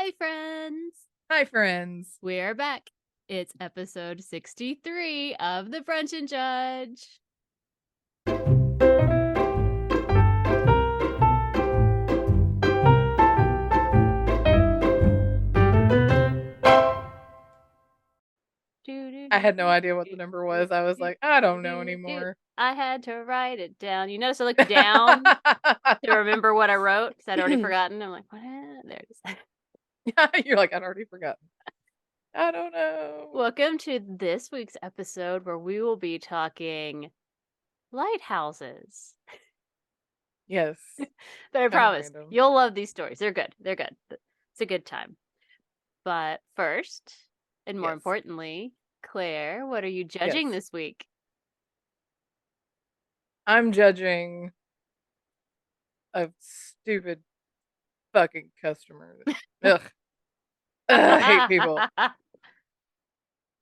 Hi, friends. Hi, friends. We are back. It's episode 63 of the Brunch and Judge. I had no idea what the number was. I was like, I don't know anymore. I had to write it down. You notice I looked down to remember what I wrote because I'd already forgotten. I'm like, what? There it is. You're like, I'd already forgotten. I don't know. Welcome to this week's episode where we will be talking lighthouses. Yes. But I Kind of promise random. you'll love these stories. They're good. They're good. It's a good time. But first, and more Yes. importantly, Claire, what are you judging Yes. this week? I'm judging a stupid fucking customer. Ugh. I hate people.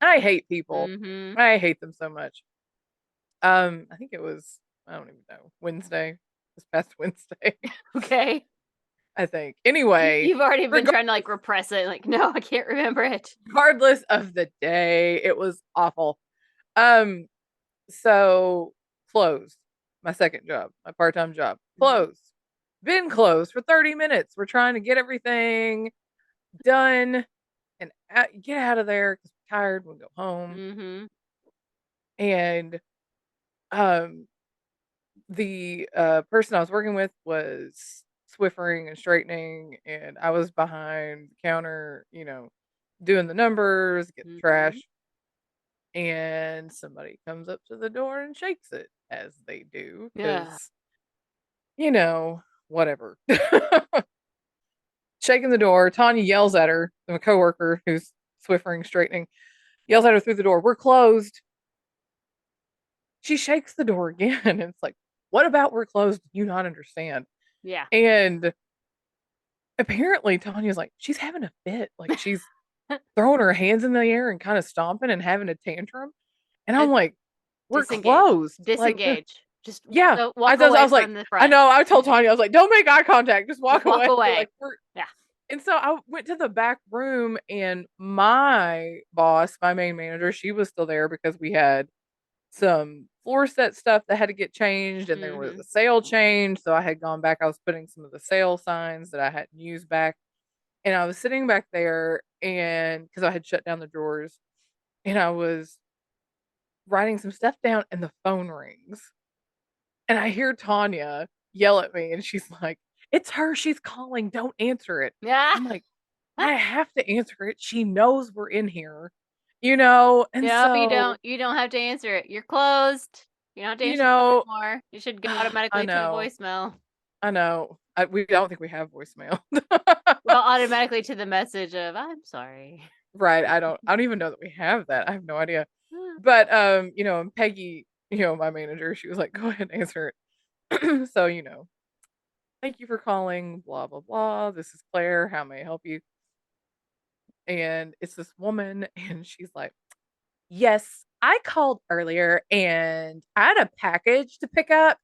I hate people. Mm-hmm. I hate them so much. I think it was, I don't even know, Wednesday. This past Wednesday. Okay. I think. Anyway, You've already been trying to repress it. Like, no, I can't remember it. regardless of the day, it was awful. Um, so closed. My second job, my part-time job, closed. Been closed for 30 minutes. We're trying to get everything done and get out of there because we're tired. We'll go home. Mm-hmm. And um, the person I was working with was Swiffering and straightening, and I was behind the counter, doing the numbers, get the Mm-hmm. trash. And somebody comes up to the door and shakes it, as they do, Yeah. because, whatever. Shaking the door, Tanya yells at her, my coworker who's Swiffering, straightening, yells at her through the door, "We're closed." She shakes the door again, and it's like, "What about we're closed? Do you not understand?" Yeah. And apparently Tanya's like, she's having a fit. Like, she's throwing her hands in the air and kind of stomping and having a tantrum. And I'm like, we're Disengage. closed. Like, Disengage. Just yeah. walk I away was like, from the I front. know. I told Tanya, I was like, don't make eye contact. Just Just walk walk away. away. Like, we're. Yeah. And so I went to the back room, and my boss, my main manager, she was still there because we had some floor set stuff that had to get changed, and there was Mm-hmm. a sale change. So I had gone back. I was putting some of the sale signs that I hadn't used back. And I was sitting back there, and because I had shut down the drawers, and I was writing some stuff down, and the phone rings. And I hear Tanya yell at me, and she's like, "It's her. She's calling. Don't answer it." Yeah. I'm like, I have to answer it. She knows we're in here, you know? And Nope, you so, don't. You don't have to answer it. You're closed. You don't have to you answer the phone know, anymore. You should go I automatically to the know, voicemail. I know. We don't think we have voicemail. Well, automatically to the message of "I'm sorry." Right. I don't even know that we have that. I have no idea. But and Peggy, my manager, she was like, "Go ahead and answer it." So, "Thank you for calling, blah blah blah. This is Claire. How may I help you?" And it's this woman, and she's like, "Yes, I called earlier and I had a package to pick up,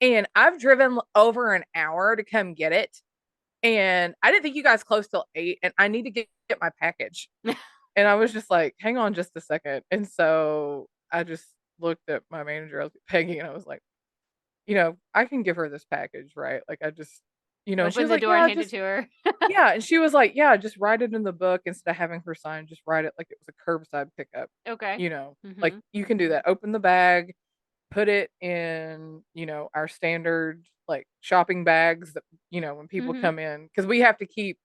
and I've driven over an hour to come get it. And I didn't think you guys closed till 8, and I need to get my package." And I was just like, "Hang on just a second." And so I just looked at my manager, I was Peggy, and I was like, "I can give her this package, right?" Like, I just, and she Open was the like, door and "Yeah, hand it just." to her. Yeah, and she was like, "Yeah, just write it in the book instead of having her sign, just write it like it was a curbside pickup." Okay. Like, Mhm. you can do that. Open the bag, put it in, our standard, like, shopping bags that, when people Mhm. come in, because we have to keep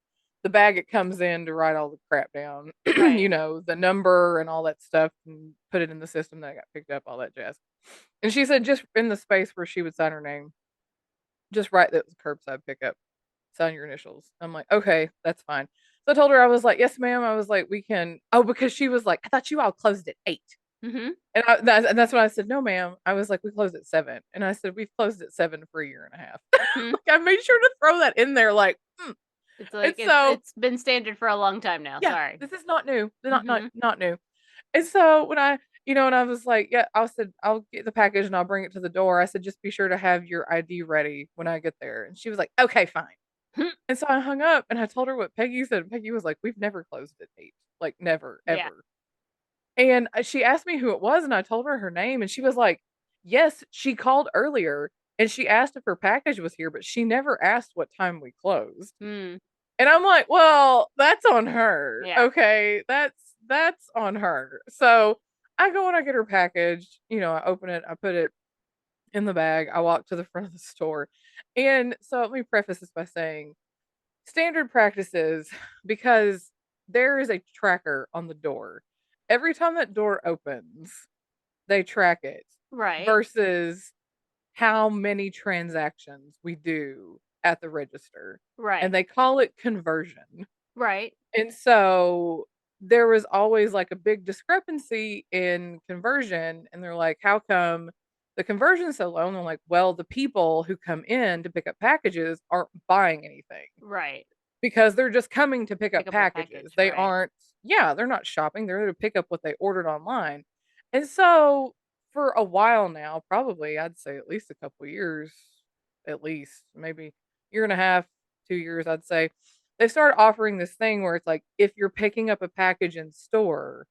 the bag it comes in to write all the crap down, Right. the number and all that stuff, and put it in the system that got picked up, all that jazz. And she said just in the space where she would sign her name, just write that it was a curbside pickup, sign your initials. I'm like, "Okay, that's fine." So I told her, I was like, "Yes, ma'am." I was like, "We can." Oh, because she was like, "I thought you all closed at 8." Mhm. And that's when I said, "No, ma'am." I was like, "We closed at 7." And I said, "We've closed at 7 for a year and a half." Mhm. Like, I made sure to throw that in there, like, It's And like so, it's been standard for a long time now. yeah, Sorry. this is not new. Not not Mhm. not new. And so when I was like, "Yeah," I said, "I'll get the package and I'll bring it to the door." I said, "Just be sure to have your ID ready when I get there." And she was like, "Okay, fine." And so I hung up and I told her what Peggy said. And Peggy was like, "We've never closed at 8. Like, never, Yeah. ever." And she asked me who it was, and I told her her name, and she was like, "Yes, she called earlier and she asked if her package was here, but she never asked what time we closed." Mm. And I'm like, "Well, that's on her. Yeah. Okay, that's on her." So I go and I get her package. I open it, I put it in the bag. I walk to the front of the store, and so let me preface this by saying standard practices because there is a tracker on the door. Every time that door opens, they track it Right. versus how many transactions we do at the register. Right. And they call it conversion. Right. And so there was always like a big discrepancy in conversion. And they're like, how come the conversion's so low? And I'm like, well, the people who come in to pick up packages aren't buying anything Right. because they're just coming to pick Pick up up a packages. package. They Right. aren't, yeah, they're not shopping. They're there to pick up what they ordered online. And so for a while now, probably I'd say at least a couple years, at least maybe year and a half, 2 years, I'd say, they started offering this thing where it's like if you're picking up a package in store,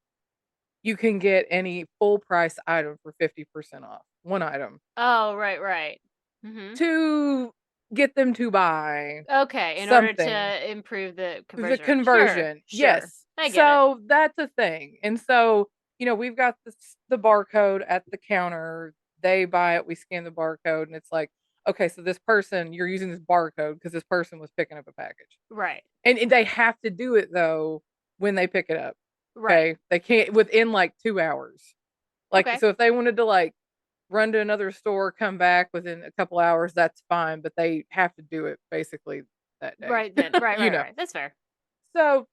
you can get any full price item for 50% off. One item Oh, right. Right. Hmm. to get them to buy Okay. In order something. to improve the The conversion rate. Sure. conversion, Sure. yes. I get it. So that's a thing. And so, we've got the barcode at the counter. They buy it, we scan the barcode, and it's like, okay, so this person, you're using this barcode because this person was picking up a package. Right. And they have to do it though when they pick it up. Right. Okay. They can't within like 2 hours. Like, Okay. so if they wanted to like run to another store, come back within a couple hours, that's fine. But they have to do it basically that day. Right then. Right. you Right. know. Right. That's fair. So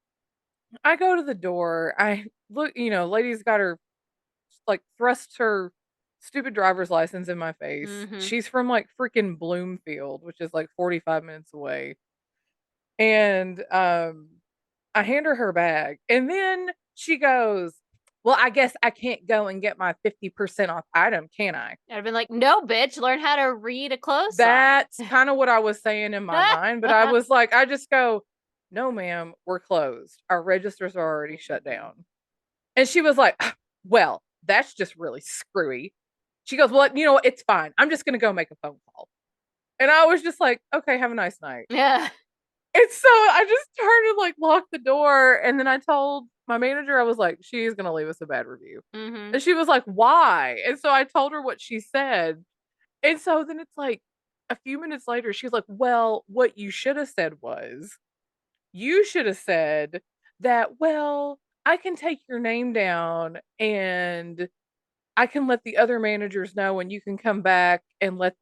I go to the door. I look, lady's got her like thrusts her stupid driver's license in my face. Hmm. She's from like freaking Bloomfield, which is like 45 minutes away. And I hand her bag. And then she goes, "Well, I guess I can't go and get my 50% off item, can I?" I'd have been like, no, bitch, learn how to read a close sign. That's kind of what I was saying in my mind, but I was like, I just go, "No, ma'am, we're closed. Our registers are already shut down." And she was like, "Ah, well, that's just really screwy." She goes, "Well, you know what? It's fine. I'm just going to go make a phone call." And I was just like, "Okay, have a nice night." Yeah. And so I just turned and like locked the door. And then I told my manager, I was like, "She's going to leave us a bad review." Hmm. And she was like, "Why?" And so I told her what she said. And so then it's like a few minutes later, she's like, "Well, what you should have said was, you should have said that, well, I can take your name down and I can let the other managers know and you can come back and let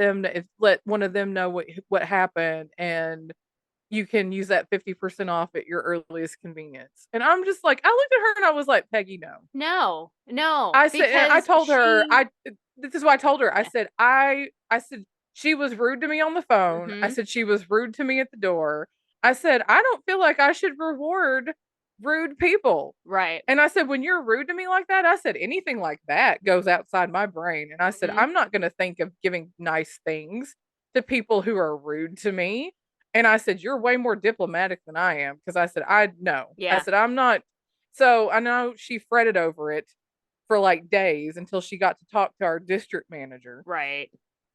one of them know what happened and you can use that 50% off at your earliest convenience." And I'm just like, I looked at her and I was like, "Peggy, no." No, no, I said, and I because told her, she, this is what I told her. I yeah. said, I said, she was rude to me on the phone. I Hmm. said, she was rude to me at the door. I said, I don't feel like I should reward rude people. Right. And I said, when you're rude to me like that, I said, anything like that goes outside my brain. And I said, Hmm. I'm not going to think of giving nice things to people who are rude to me. And I said, you're way more diplomatic than I am. Cause I said, I know. I Yeah. said, I'm not. So I know she fretted over it for like days until she got to talk to our district manager. Right.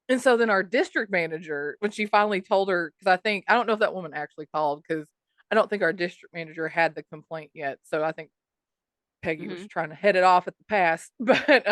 And so then our district manager, when she finally told her, because I don't know if that woman actually called because I don't think our district manager had the complaint yet. So I think Peggy was Hmm. trying to head it off at the pass. But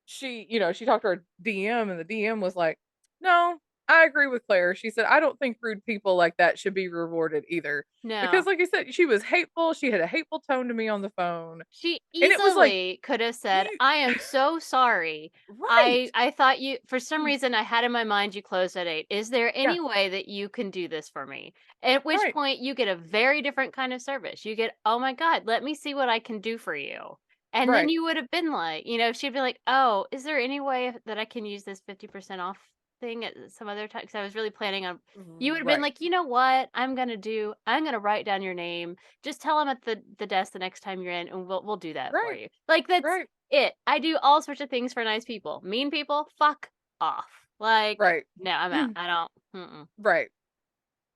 she talked to our DM and the DM was like, "No, I agree with Claire." She said, "I don't think rude people like that should be rewarded either." Because No. like I said, she was hateful. She had a hateful tone to me on the phone. She And it was like, easily could have said, you "I am so sorry. right. I thought you for some Mm, reason I had in my mind you closed at 8. Is there yeah, any way that you can do this for me?" At which right, point you get a very different kind of service. You get, "Oh my god, let me see what I can do for you." And then right, you would have been like, she'd be like, "Oh, is there any way that I can use this 50% off thing at some other time?" Because I was really planning on, you would have been right, like, "You know what? I'm going to write down your name, just tell them at the desk the next time you're in, and we'll do that for right, you." Like, that's right, it. I do all sorts of things for nice people. Mean people, fuck off. Like, right, no, I'm out. I don't. Mm-mm. right.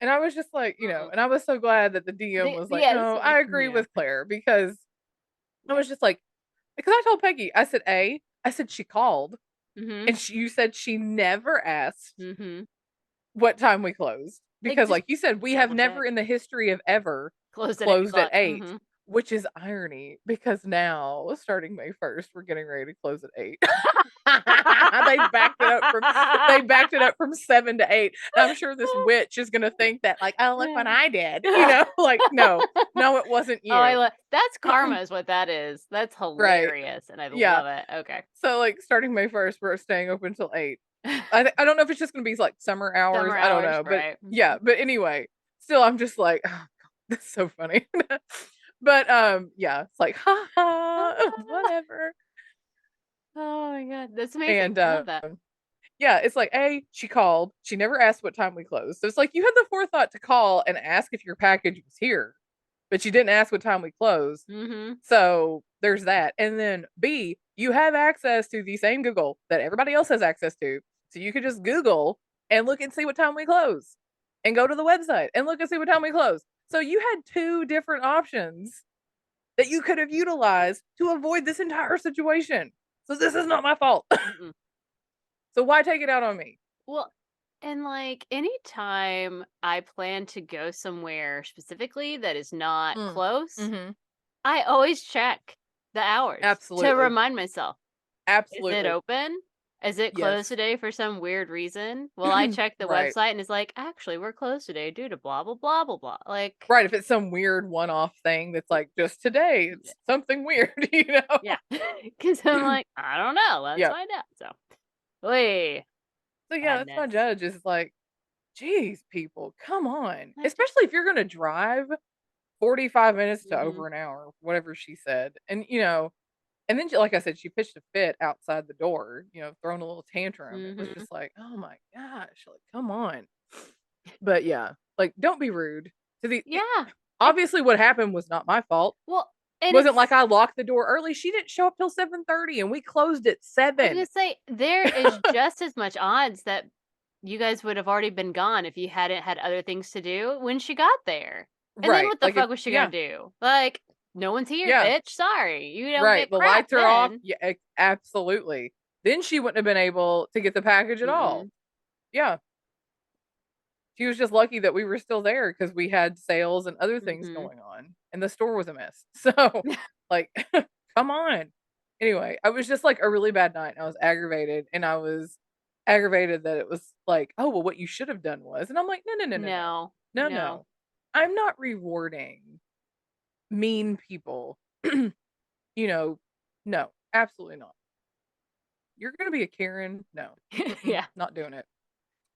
And I was just like, and I was so glad that the DM was like, Yes, "No, like, I agree yeah. with Claire," because I was just like, because I told Peggy, I said, I said she called, Mhm. and you said she never asked Mhm. what time we closed, Like, because just like you said, we have double never check. in the history of ever Closed at 8 closed at o'clock. 8, Mhm. which is irony because now, starting May 1st, we're getting ready to close at 8. They backed it up from they backed it up from 7 to 8, and I'm sure this witch is gonna think that like, "Oh, look what I did," like, no, no, it wasn't Oh, I you. love that's karma is what that is. That's Right. hilarious, and I Yeah. love it. Okay. So, like, starting May 1st, we're staying open till 8. I don't know if it's just gonna be, like, summer hours, Summer I don't hours, know, but right. yeah, but anyway, still, I'm just like, "Oh, god, that's so funny." But, yeah, it's like, "Ha ha, whatever." Oh my god, that's amazing. And, I love that. yeah, it's like, she called, she never asked what time we closed, so it's like, you had the forethought to call and ask if your package was here, but you didn't ask what time we closed, Mhm. so there's that, and then B, you have access to the same Google that everybody else has access to, so you could just Google and look and see what time we close, and go to the website and look and see what time we close. So you had 2 different options that you could have utilized to avoid this entire situation. So this is not my fault. Mm-mm. So why take it out on me? Well, and, like, anytime I plan to go somewhere specifically that is not Mm. close, Mhm. I always check the hours to Absolutely. remind myself. Is it Absolutely. open? Is it closed Yes. today for some weird reason? Well, I check the Right. website and it's like, actually, we're closed today due to blah, blah, blah, blah, blah. Like, Right, if it's some weird one-off thing that's like, just today, yeah. it's something weird, you know? Yeah. Because I'm like, I don't know. Let's Yeah. find out. So, wait, So, yeah, that's my madness. judge is like, "Geez, people, come on." I just, Especially if you're gonna drive 45 minutes to hmm over an hour, whatever she said, and then like I said, she pitched a fit outside the door, throwing a little tantrum. It was hmm just like, "Oh my gosh, like, come on." But, yeah, like, don't be rude to yeah. I, obviously, what happened was not my fault. well, and Wasn't like it's, I locked the door early. She didn't show up till 7:30 and we closed at I was going 7. to say, there is just as much odds that you guys would have already been gone if you hadn't had other things to do when she got there. And then Right. what the Like, if fuck was she gonna yeah, do? Like, no one's here, yeah, bitch. Sorry. You don't right. get The crap lights are off. then. Yeah, absolutely. Then she wouldn't have been able to get the package at all. Mm-mm. Yeah. She was just lucky that we were still there because we had sales and other things Mhm. going on, and the store was a mess. So, like, come on. Anyway, I was just like a really bad night. And I was aggravated, and I was aggravated that it was like, "Oh, well, what you should have done was," and I'm like, "No, no, no, no, no, No. no, No. no. I'm not rewarding mean people." you know, no, absolutely not. You're gonna be a Karen? No, Yeah. not doing it.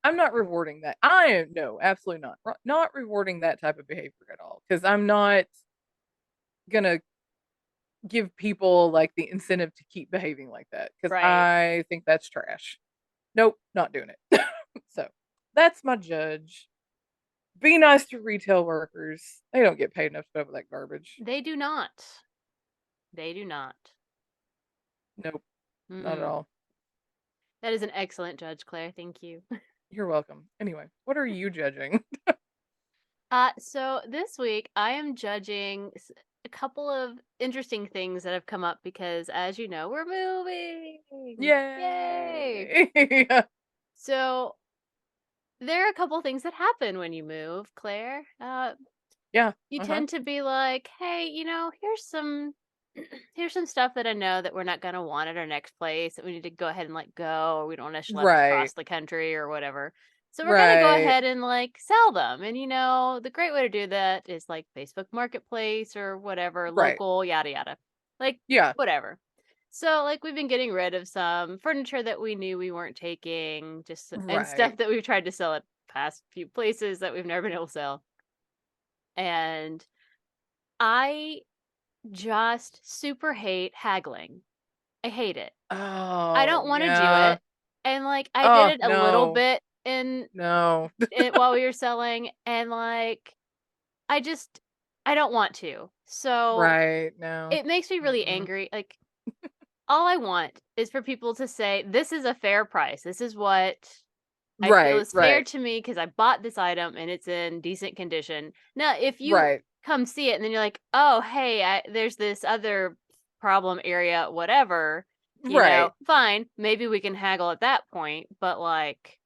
I'm not rewarding that. I am no, absolutely not. Not rewarding that type of behavior at all because I'm not gonna give people like the incentive to keep behaving like that because Right. I think that's trash. Nope, not doing it. So that's my judge. Be nice to retail workers. They don't get paid enough to put up with that garbage. They do not. They do not. Nope, not at Mm-mm. all. That is an excellent judge, Claire. Thank you. You're welcome. Anyway, what are you judging? So this week I am judging a couple of interesting things that have come up because, as you know, we're moving. Yay! Yay! Yeah. So there are a couple things that happen when you move, Claire. Yeah. You Uh-huh. tend to be like, "Hey, here's some here's some stuff that I know that we're not gonna want at our next place that we need to go ahead and let go, or we don't want to schlep Right. across the country or whatever. So we're gonna go Right. ahead and like sell them." And the great way to do that is like Facebook Marketplace or whatever, Right. local, yada yada. Like Yeah. whatever. So like we've been getting rid of some furniture that we knew we weren't taking, and Right. stuff that we've tried to sell at past few places that we've never been able to sell. And I just super hate haggling. I hate it. I Oh, don't wanna do yeah. it, and, like, I did Oh, it a little no. bit in No. it while we were selling, and, like, I just I don't want to. So, Right. No. it makes me really Mm-mm. angry, like, all I want is for people to say, "This is a fair price. This is what I feel Right, it's fair right, to me because I bought this item and it's in decent condition. Now, if you right, come see it and then you're like, oh, hey, there's this other problem area, whatever, right. fine. Maybe we can haggle at that point. But like,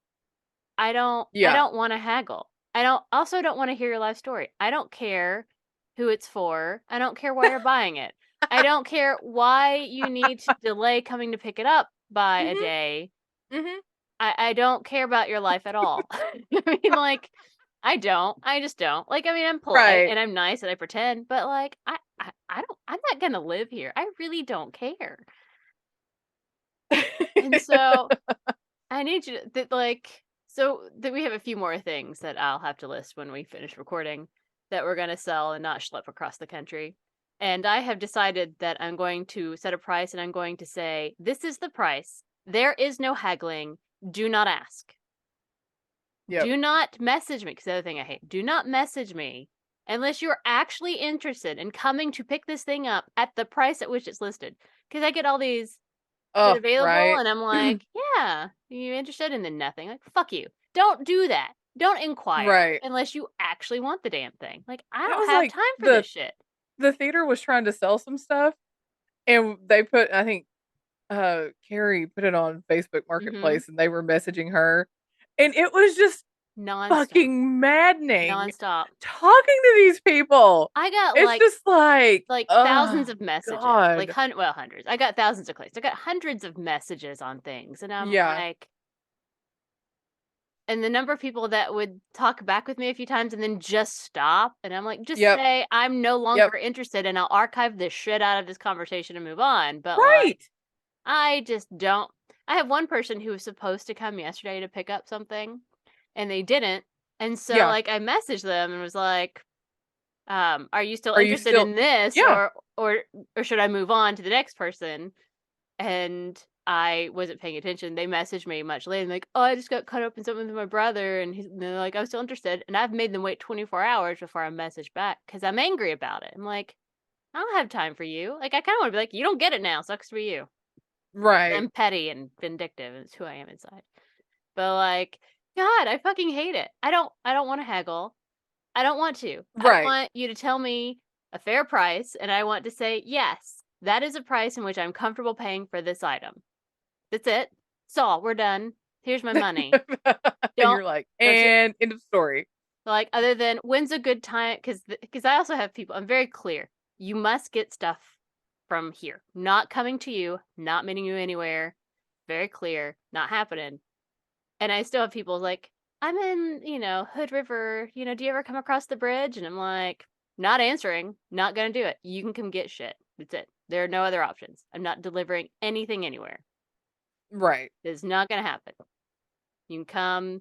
I Yeah. don't want to haggle. Don't want to hear your life story. I don't care who it's for. I don't care why you're buying it. I don't care why you need to delay coming to pick it up by a Mhm, day. mhm. I don't care about your life at all. I mean, like, I don't. I just don't. Like, I mean, I'm polite Right. and I'm nice and I pretend, but like, I don't. I'm not gonna live here. I really don't care. And so I need you to that like so that we have a few more things that I'll have to list when we finish recording that we're gonna sell and not schlep across the country. And I have decided that I'm going to set a price and I'm going to say, this is the price. There is no haggling. Do not ask. Yep. Do not message me, because the other thing I hate, do not message me unless you're actually interested in coming to pick this thing up at the price at which it's listed. Because I get all these, is it Oh, available? right. And I'm like, yeah, are you interested? And then nothing. Like, fuck you. Don't do that. Don't inquire Right. unless you actually want the damn thing. Like, I That don't was have like time for the this shit. the theater was trying to sell some stuff, and they put I think, Carrie put it on Facebook Mm-hmm. Marketplace, and they were messaging her, and it was just Nonstop. fucking maddening Nonstop. talking to these people. I got It's just like thousands oh of messages, like god. hundreds. I got thousands of clicks. I got hundreds of messages on things, and I'm Yeah. like, and the number of people that would talk back with me a few times and then just stop, and I'm like, just Yep. say I'm no Yep. longer interested, and I'll archive the shit out of this conversation and move on. But like, Right. I just don't. I have one person who was supposed to come yesterday to pick up something, and they didn't, and so Yeah. like I messaged them and was like, are you still Are you interested still in this, Yeah. or should I move on to the next person? And I wasn't paying attention. They messaged me much later, and like, oh, I just got caught up in something with my brother, and they're like, I'm still interested. And I've made them wait 24 hours before I message back because I'm angry about it. I'm like, I don't have time for you. Like, I kind of want to be like, you don't get it now. Sucks for you. Right. I'm petty and vindictive. It's who I am inside. But like, God, I fucking hate it. I don't want to haggle. I don't want to. I Right. want you to tell me a fair price, and I want to say, yes, that is a price in which I'm comfortable paying for this item. That's it. That's all. We're done. Here's my money. And Don't you're like, don't t- "And end of story." like other than when's a good time? Because I also have people. I'm very clear. You must get stuff from here. Not coming to you. Not meeting you anywhere. Very clear. Not happening. And I still have people like, I'm in, Hood River, do you ever come across the bridge? And I'm like, not answering, not gonna do it. You can come get shit. That's it. There are no other options. I'm not delivering anything anywhere. Right. It's not gonna happen. You can come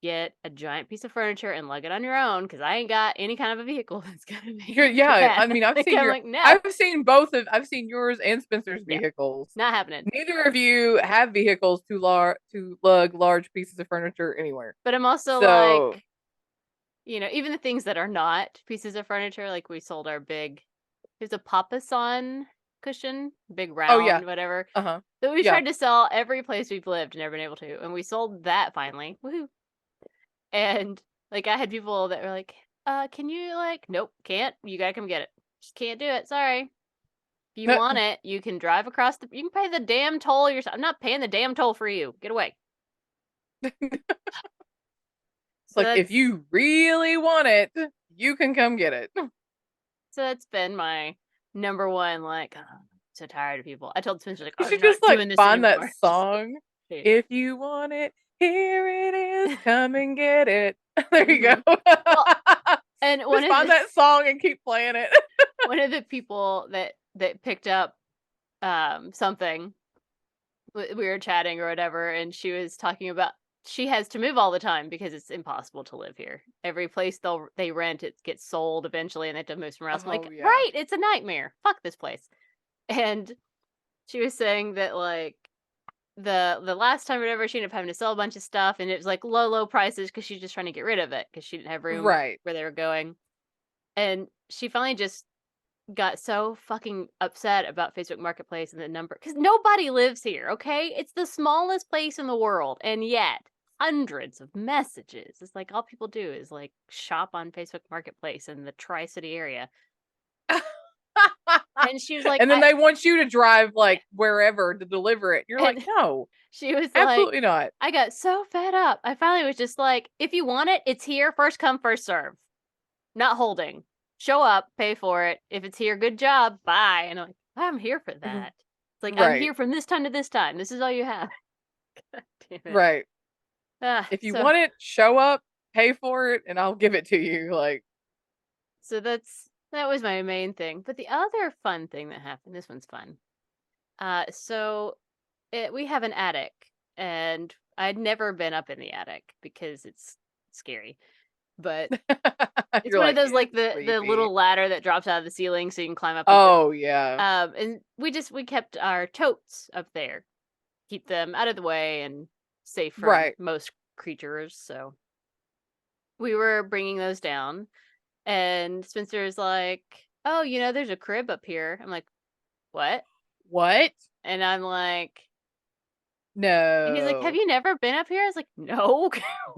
get a giant piece of furniture and lug it on your own because I ain't got any kind of a vehicle that's gonna make You're it yeah, that. I mean, Like, I'm like, no, I've seen yours and Spencer's yeah, vehicles. not happening. Neither of you have vehicles to lug large pieces of furniture anywhere. But I'm also So like, even the things that are not pieces of furniture, like we sold our big, there's a papasan cushion, big oh, yeah. round, whatever, Uh-huh. that we Yeah. tried to sell every place we've lived and never been able to. And we sold that finally. Woohoo. And like I had people that were like, can you like, nope, can't. You gotta come get it. Just can't do it. Sorry. If you want it, you can drive across you can pay the damn toll yourself. I'm not paying the damn toll for you. Get away. So Like, if that's you really want it, you can come get it. so that's been my number one, like, oh, I'm so tired of people. I told Spencer, like, You oh, you're should not just, like, doing this find that anymore. Just song. hate it. "If you want it, here it is, come and get it." There you Hmm. go. Well, and Just find that song and keep playing it. one of the people that picked up something, we were chatting or whatever, and she was talking about she has to move all the time because it's impossible to live here. Every place they rent, it gets sold eventually, and they have to move somewhere else. I'm Oh, like, yeah. right, it's a nightmare. Fuck this place. And she was saying that like the last time or whatever, she ended up having to sell a bunch of stuff, and it was like low prices because she's just trying to get rid of it because she didn't have room Right. where they were going. And she finally just got so fucking upset about Facebook Marketplace and the number because nobody lives here, okay? It's the smallest place in the world, and yet hundreds of messages. It's like all people do is like shop on Facebook Marketplace in the Tri-City area. And she was like, And then they want you to drive like wherever to deliver it. You're like, and no, she was like, absolutely not. I got so fed up. I finally was just like, if you want it, it's here. First come, first serve. Not holding. Show up, pay for it. If it's here, good job. Bye. And I'm like, I'm here for that. It's like, I'm Right, here from this time to this time. This is all you have. God damn it. right. If you So want it, show up, pay for it, and I'll give it to you. Like, so that was my main thing. But the other fun thing that happened, this one's fun. We have an attic, and I'd never been up in the attic because it's scary. But it's you're one of like, those like it's the creepy. little ladder that drops out of the ceiling so you can climb up into it. Oh, yeah. And we kept our totes up there, keep them out of the way and safe from Right. most creatures. So we were bringing those down, and Spencer's like, "Oh, there's a crib up here." I'm like, "What?" What? And I'm like, and he's like, "Have No. you never been up here?" I was like, "No.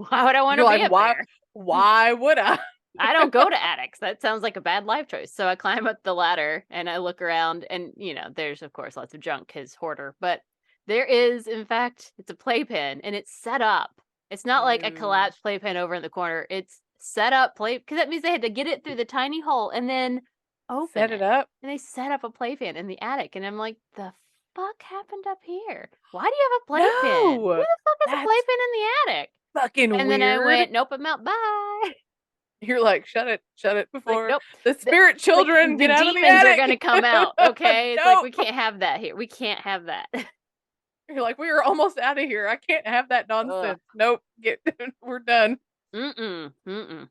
Why would I want You're to like, be up why? there? Why would I? I don't go to attics. That sounds like a bad life choice." So I climb up the ladder and I look around, and there's of course lots of junk, his hoarder, but there is, in fact, it's a playpen and it's set up. It's not like a Ooh. collapsed playpen over in the corner. It's set up because that means they had to get it through the tiny hole and then open Set it it. up? And they set up a playpen in the attic, and I'm like, the fuck happened up here? Why do you have a playpen? Who No. the fuck has a That's playpen in the attic? fucking And then I weird. went, nope, I'm out. Bye. You're like, shut it Like, before nope. the The spirit like, children the get out of the demons are gonna attic. come out, okay? It's like, No. we can't have that here. We can't have that. You're like, we are almost out of here. I can't have that Ugh. nonsense. Nope. Get we're done. Mm-mm. Mm-mm.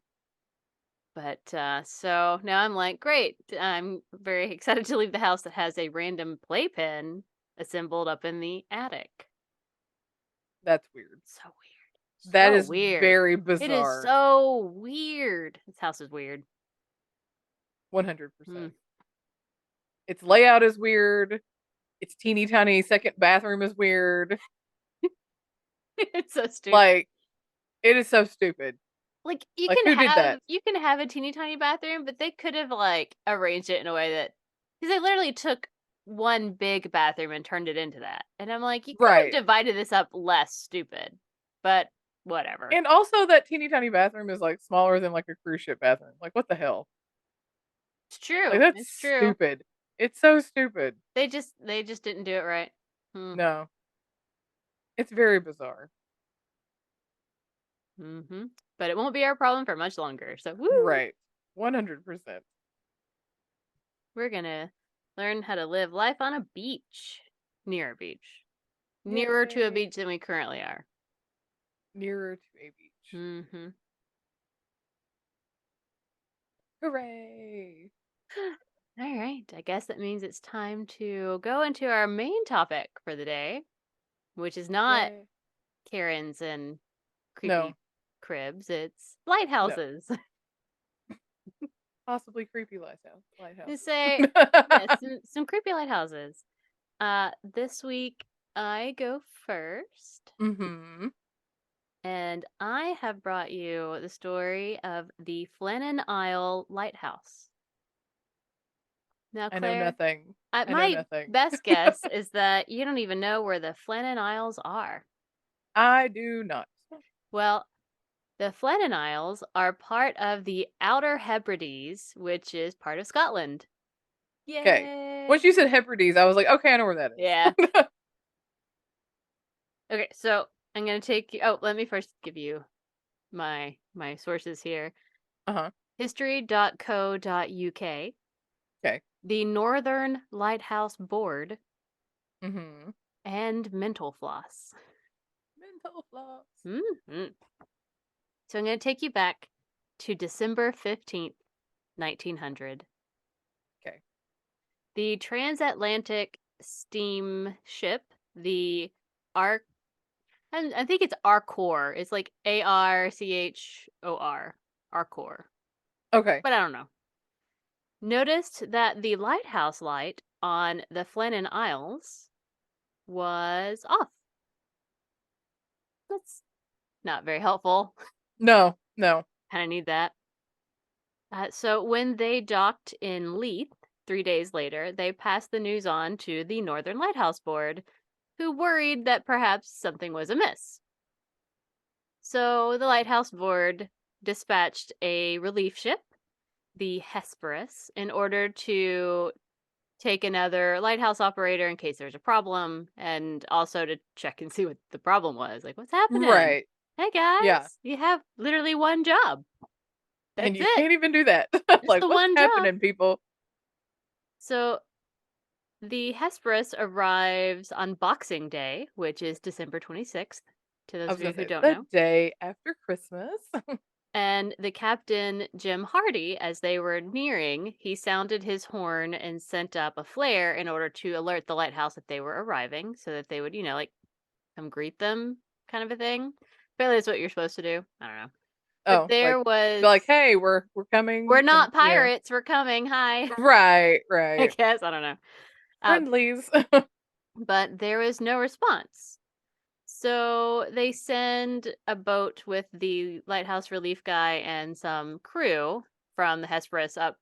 But, so now I'm like, great. I'm very excited to leave the house that has a random playpen assembled up in the attic. That's weird. So weird. That So is weird. very It is bizarre. so weird. This house is weird. 100%. Mm. Its layout is weird. Its teeny tiny second bathroom is weird. It's so stupid. Like, it is so stupid. Like, Like, who did that? you can have a teeny tiny bathroom, but they could have, like, arranged it in a way that, because they literally took one big bathroom and turned it into that, and I'm like, "You could have Right. divided this up less stupid," but whatever. And also that teeny tiny bathroom is like smaller than like a cruise ship bathroom. Like, what the hell? It's Like, true, that's it's true. stupid. It's so stupid. They just didn't do it right. Hmm. No. It's very bizarre. Mhm. But it won't be our problem for much longer, so woo! Right. 100%. We're gonna learn how to live life on a beach. Near a beach. Nearer to a Yay. beach than we currently are. Nearer to a beach. Mhm. Hooray. All right. I guess that means it's time to go into our main topic for the day, which is not Yay. Karens and No. creepy cribs. It's No. lighthouses. Possibly creepy lighthouse. To Lighthouses. say, yes, some creepy lighthouses. This week I go first, Mhm. and I have brought you the story of the Flannan Isle Lighthouse. Now, I know Claire, nothing. I know my nothing. best guess is that you don't even know where the Flannan Isles are. I do not. Well, the Flannan Isles are part of the Outer Hebrides, which is part of Scotland. Okay. Yay! Once you said Hebrides, I was like, okay, I know where that Yeah. is. Okay, so I'm gonna take you. Oh, let me first give you my sources here. Uh-huh. History.co.uk, Okay. the Northern Lighthouse Board, Mhm. and Mental Floss. Mental floss. Hmm. So I'm gonna take you back to December 15th, 1900. Okay. The transatlantic steamship, the Arc, I think it's Arcor. It's like Archor, Arcor, Okay. but I don't know. Noticed that the lighthouse light on the Flannan Isles was off. Let's Not very helpful. No, no. Kind of need that. So when they docked in Leith 3 days later, they passed the news on to the Northern Lighthouse Board, who worried that perhaps something was amiss. So the Lighthouse Board dispatched a relief ship, the Hesperus, in order to take another lighthouse operator in case there's a problem, and also to check and see what the problem was. Like, what's happening? Right. Hey Yeah. guys, you have literally one job. And That's you it. can't even do that. Just Like, the what's one job. happening, people? So the Hesperus arrives on Boxing Day, which is December 26th, to I those was of you gonna who say don't the know. day after Christmas. And the captain, Jim Hardy, as they were nearing, he sounded his horn and sent up a flare in order to alert the lighthouse that they were arriving so that they would, like, come greet them, kind of a thing. Apparently, that's what you're supposed to do. I don't know. But Oh, there like, be was, like, "Hey, we're we're coming," and not pirates, we're coming. Hi. Right, I right. guess. I don't know. Uh, Friendlies. but there was no response. So they send a boat with the lighthouse relief guy and some crew from the Hesperus up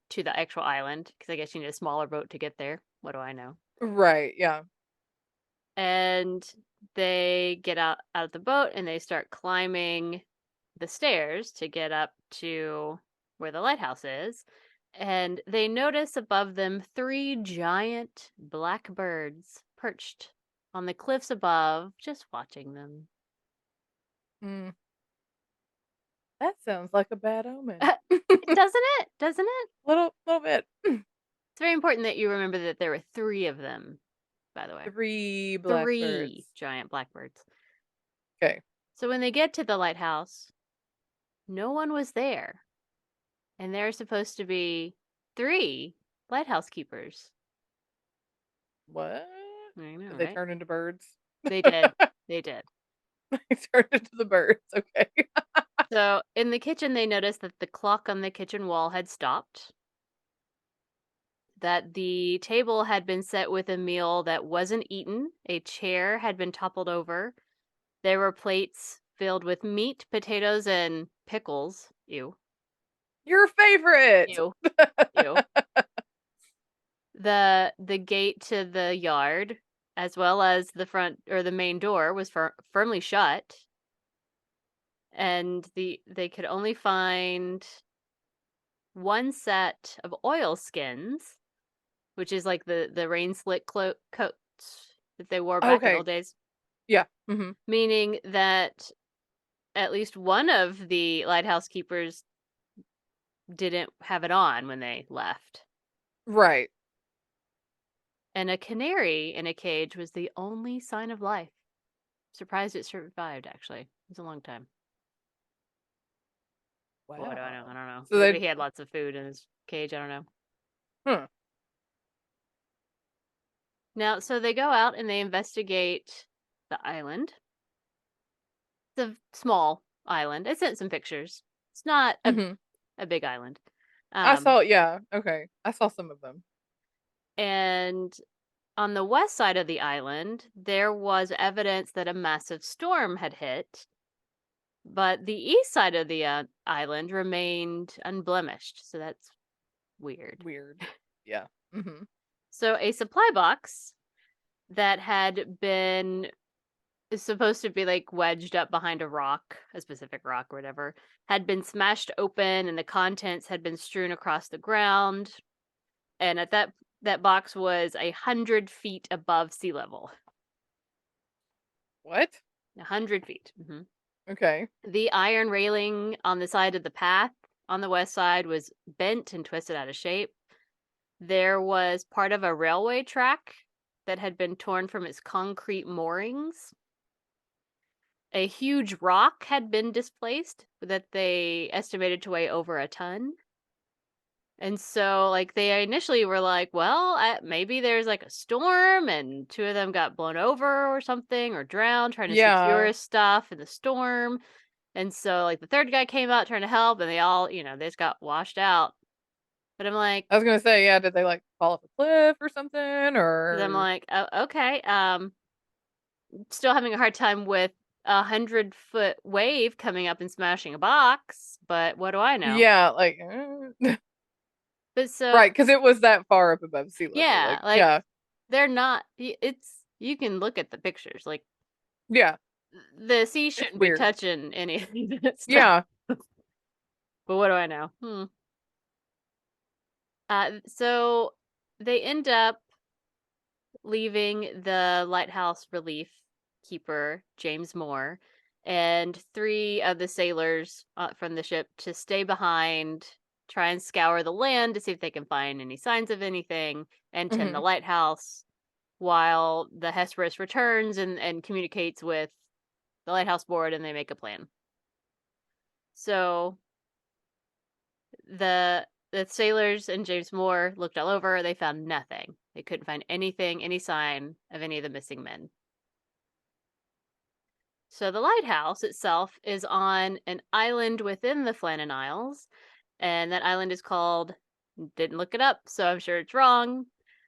to the actual island because I guess you need a smaller boat to get there. What do I know? Right, yeah. And they get out of the boat and they start climbing the stairs to get up to where the lighthouse is. And they notice above them three giant black birds perched on the cliffs above, just watching them. Mm, that sounds like a bad omen. Doesn't it? Doesn't it? Little bit. It's very important that you remember that there were three of them, by the way. 3 Three blackbirds. giant blackbirds. Okay. So when they get to the lighthouse, no one was there. And there are supposed to be three lighthouse keepers. What? I know, Did they right? turn into birds? They did. They did. They turned into the birds, okay. So in the kitchen, they noticed that the clock on the kitchen wall had stopped, that the table had been set with a meal that wasn't eaten, a chair had been toppled over, there were plates filled with meat, potatoes, and pickles. Ew. Your favorite! Ew. Ew. The gate to the yard, as well as the front or the main door, was firmly shut, and they could only find one set of oil skins, which is like the rain slick coats that they wore back in the Okay. old days, Yeah. Mhm. meaning that at least one of the lighthouse keepers didn't have it on when they left. Right. And a canary in a cage was the only sign of life. Surprised it survived, actually. It was a long time. Well, what do I know? I Wow. don't know. So Maybe they he had lots of food in his cage. I don't know. huh. Now, so they go out and they investigate the island. It's a small island. I sent some pictures. It's not Mhm. a big island. I Um, saw yeah, okay. I saw some of them. and on the west side of the island, there was evidence that a massive storm had hit, but the east side of the island remained unblemished. So that's weird. Weird. Yeah. Mhm. So a supply box that had been is supposed to be like wedged up behind a rock, a specific rock or whatever, had been smashed open and the contents had been strewn across the ground. And at that box was 100 feet above sea level. What? 100 feet. Okay. The iron railing on the side of the path on the west side was bent and twisted out of shape. There was part of a railway track that had been torn from its concrete moorings. A huge rock had been displaced that they estimated to weigh over a ton. And so, like, they initially were like, well, maybe there's like a storm and two of them got blown over or something or drowned trying to Yeah. secure stuff in the storm. And so, like, the third guy came out trying to help and they all, they just got washed out. But I'm like, I was gonna say, yeah, did they, like, fall off a cliff or something, because I'm or like, oh, okay. Still having a hard time with 100-foot wave coming up and smashing a box, but what do I know? Yeah, like, But so, right, because it was that far up above sea level. yeah, Like, like, yeah, they're not, it's, you can look at the pictures, like, yeah, the sea it's shouldn't be weird. touching any of that stuff. Yeah. But what do I know? So they end up leaving the lighthouse relief keeper, James Moore, and 3 of the sailors from the ship to stay behind, try and scour the land to see if they can find any signs of anything, and tend the Hmm. lighthouse while the Hesperus returns and communicates with the lighthouse board and they make a plan. So the sailors and James Moore looked all over. They found nothing. They couldn't find anything, any sign of any of the missing men. So the lighthouse itself is on an island within the Flannan Isles, and that island is called, didn't look it up, so I'm sure it's wrong.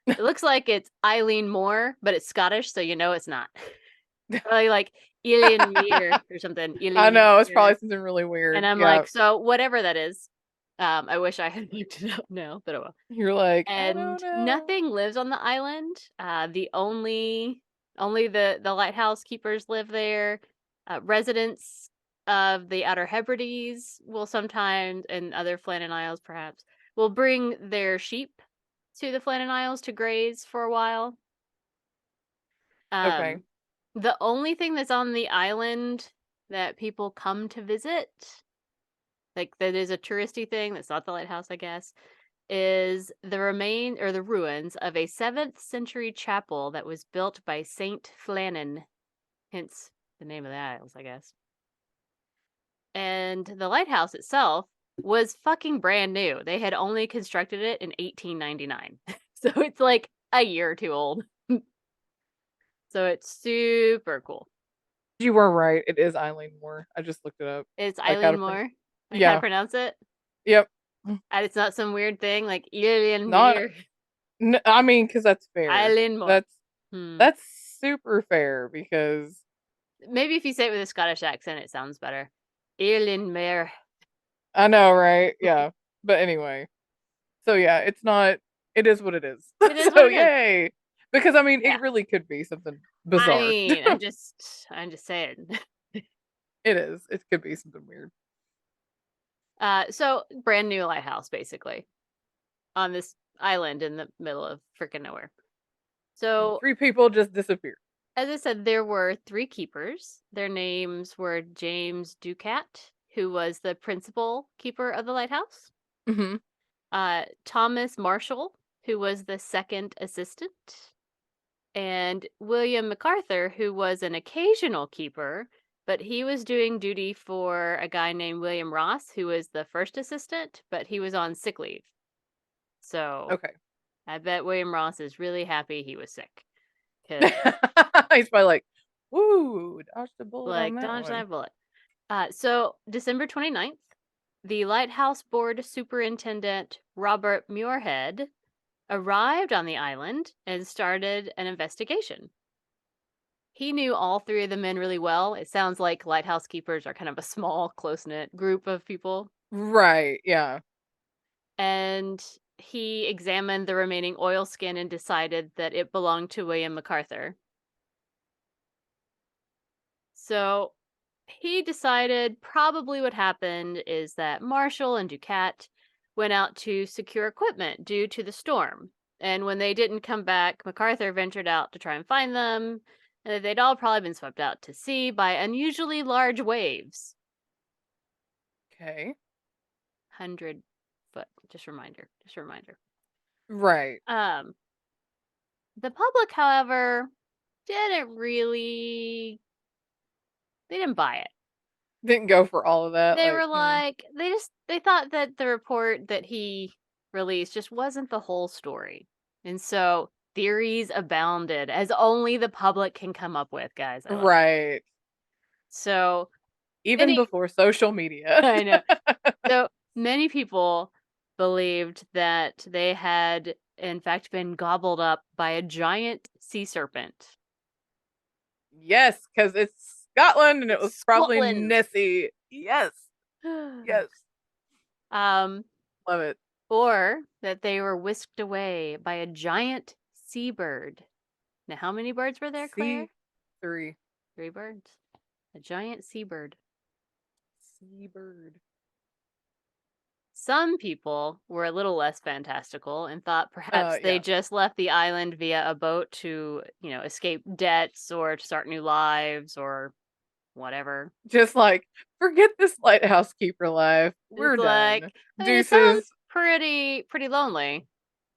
It looks like it's Eileen Moore, but it's Scottish, so you know it's not. Probably like Eileen Mere or something. I Eileen know, it's Mere. probably something really And weird. I'm Yeah. like, so whatever that is. I wish I had looked it up now, but oh well. You're like, I don't And know. nothing lives on the island. The only the lighthouse keepers live there. Residents of the Outer Hebrides will sometimes, and other Flannan Isles perhaps, will bring their sheep to the Flannan Isles to graze for a while. Okay. Um, the only thing that's on the island that people come to visit, like that is a touristy thing, that's not the lighthouse, I guess, is the remain or the ruins of a 7th century chapel that was built by Saint Flannan, hence the name of the Isles, I guess. And the lighthouse itself was fucking brand new. They had only constructed it in 1899. So it's like a year or two old. So it's super cool. You were right. It is Eileen Moore. I just looked it up. It's Like how Eileen to Moore. Like how to yeah. pronounce it. Yep. And it's not some weird thing like Eileen Not Muir. I mean, because that's fair. Eileen Moore. That's Hmm. that's super fair because Maybe if you say it with a Scottish accent, it sounds better. Eileen Muir. I know, right? Yeah. But anyway, so yeah, it's not. It is what it is. It is what So it is. yay! Because I mean, Yeah. it really could be something I bizarre. mean, I'm just saying. It is. It could be something weird. So brand new lighthouse basically on this island in the middle of freaking nowhere. And So 3 people just disappeared. as I said, there were 3 keepers. Their names were James Ducat, who was the principal keeper of the lighthouse, Hmm. Thomas Marshall, who was the second assistant, and William MacArthur, who was an occasional keeper, but he was doing duty for a guy named William Ross, who was the first assistant, but he was on sick leave. So Okay. I bet William Ross is really happy he was sick. Because, He's probably like, "Woo, dodged a bullet on like, that dodge one." that bullet. So December 29th, the Lighthouse Board Superintendent Robert Muirhead arrived on the island and started an investigation. He knew all 3 of the men really well. It sounds like lighthouse keepers are kind of a small, close-knit group of people. Right. Yeah. And he examined the remaining oil skin and decided that it belonged to William MacArthur. So he decided probably what happened is that Marshall and Ducat went out to secure equipment due to the storm. And when they didn't come back, MacArthur ventured out to try and find them, and that they'd all probably been swept out to sea by unusually large waves. Okay. 100 foot. Just a reminder. Just a reminder. Right. Um, the public, however, didn't really, they didn't buy it. Didn't go for all of that. They Like, were like, they thought that the report that he released just wasn't the whole story. And so theories abounded, as only the public can come up with, guys. I love it. right. So Even many, before social media. I know. So many people believed that they had, in fact, been gobbled up by a giant sea serpent. Yes, because it's Scotland, and it was probably Scotland. Nessie. Yes. Yes. Um, Love it. or that they were whisked away by a giant seabird. Now, how many birds were there, Claire? C3. 3 birds. A giant seabird. Seabird. Some people were a little less fantastical and thought perhaps they Yeah. just left the island via a boat to, escape debts or to start new lives or whatever. Just like, forget this lighthouse keeper life. It's We're like, done. I mean, it sounds Deuces. pretty lonely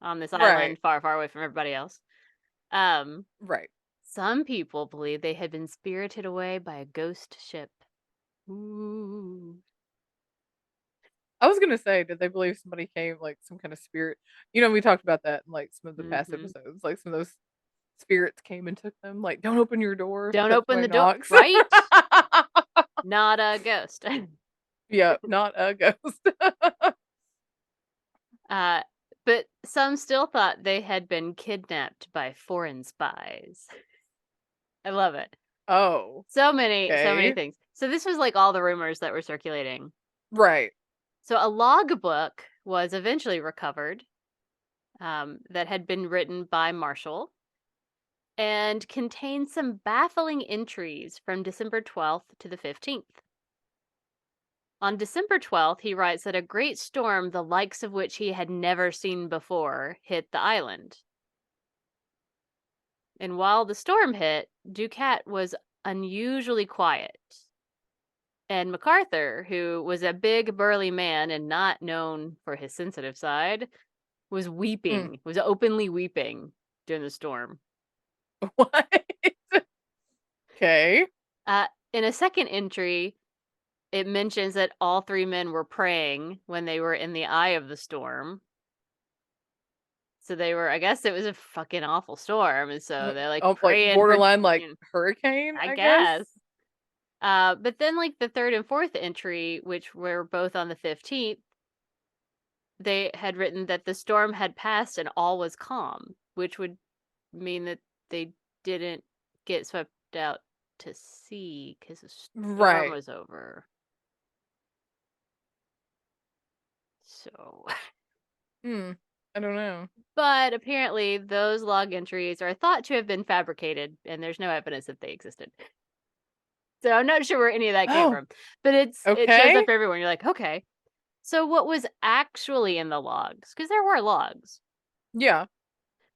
on this Right. island, far, far away from everybody else. Um, Right. some people believe they had been spirited away by a ghost ship. Ooh. I was gonna say, did they believe somebody came, like some kind of spirit? We talked about that in like some of the past Mm-hmm. episodes. Like some of those spirits came and took them. Like, don't open your door Don't that open somebody the door, knocks. right? Not a ghost. Yeah, not a ghost. Uh, but some still thought they had been kidnapped by foreign spies. I love it. Oh, So many okay. things. So this was like all the rumors that were circulating. Right. So a logbook was eventually recovered that had been written by Marshall and contained some baffling entries from December 12th to the 15th. On December 12th, he writes that a great storm, the likes of which he had never seen before, hit the island. And while the storm hit, Ducat was unusually quiet. And MacArthur, who was a big, burly man and not known for his sensitive side, was Mm. weeping, was openly weeping during the storm. What? Okay. In a second entry, it mentions that all 3 men were praying when they were in the eye of the storm. So they were, I guess it was a fucking awful storm. And so they're like Oh, like praying for, borderline like hurricane, I I guess. guess. But then, like the third and fourth entry, which were both on the 15th, they had written that the storm had passed and all was calm, which would mean that they didn't get swept out to sea because the storm Right. was over. So, Hmm. I don't know. but apparently those log entries are thought to have been fabricated, and there's no evidence that they existed. So I'm not sure where any of that came Oh, from, but it shows up okay. everywhere. You're like, okay, so what was actually in the logs? Because there were logs. Yeah.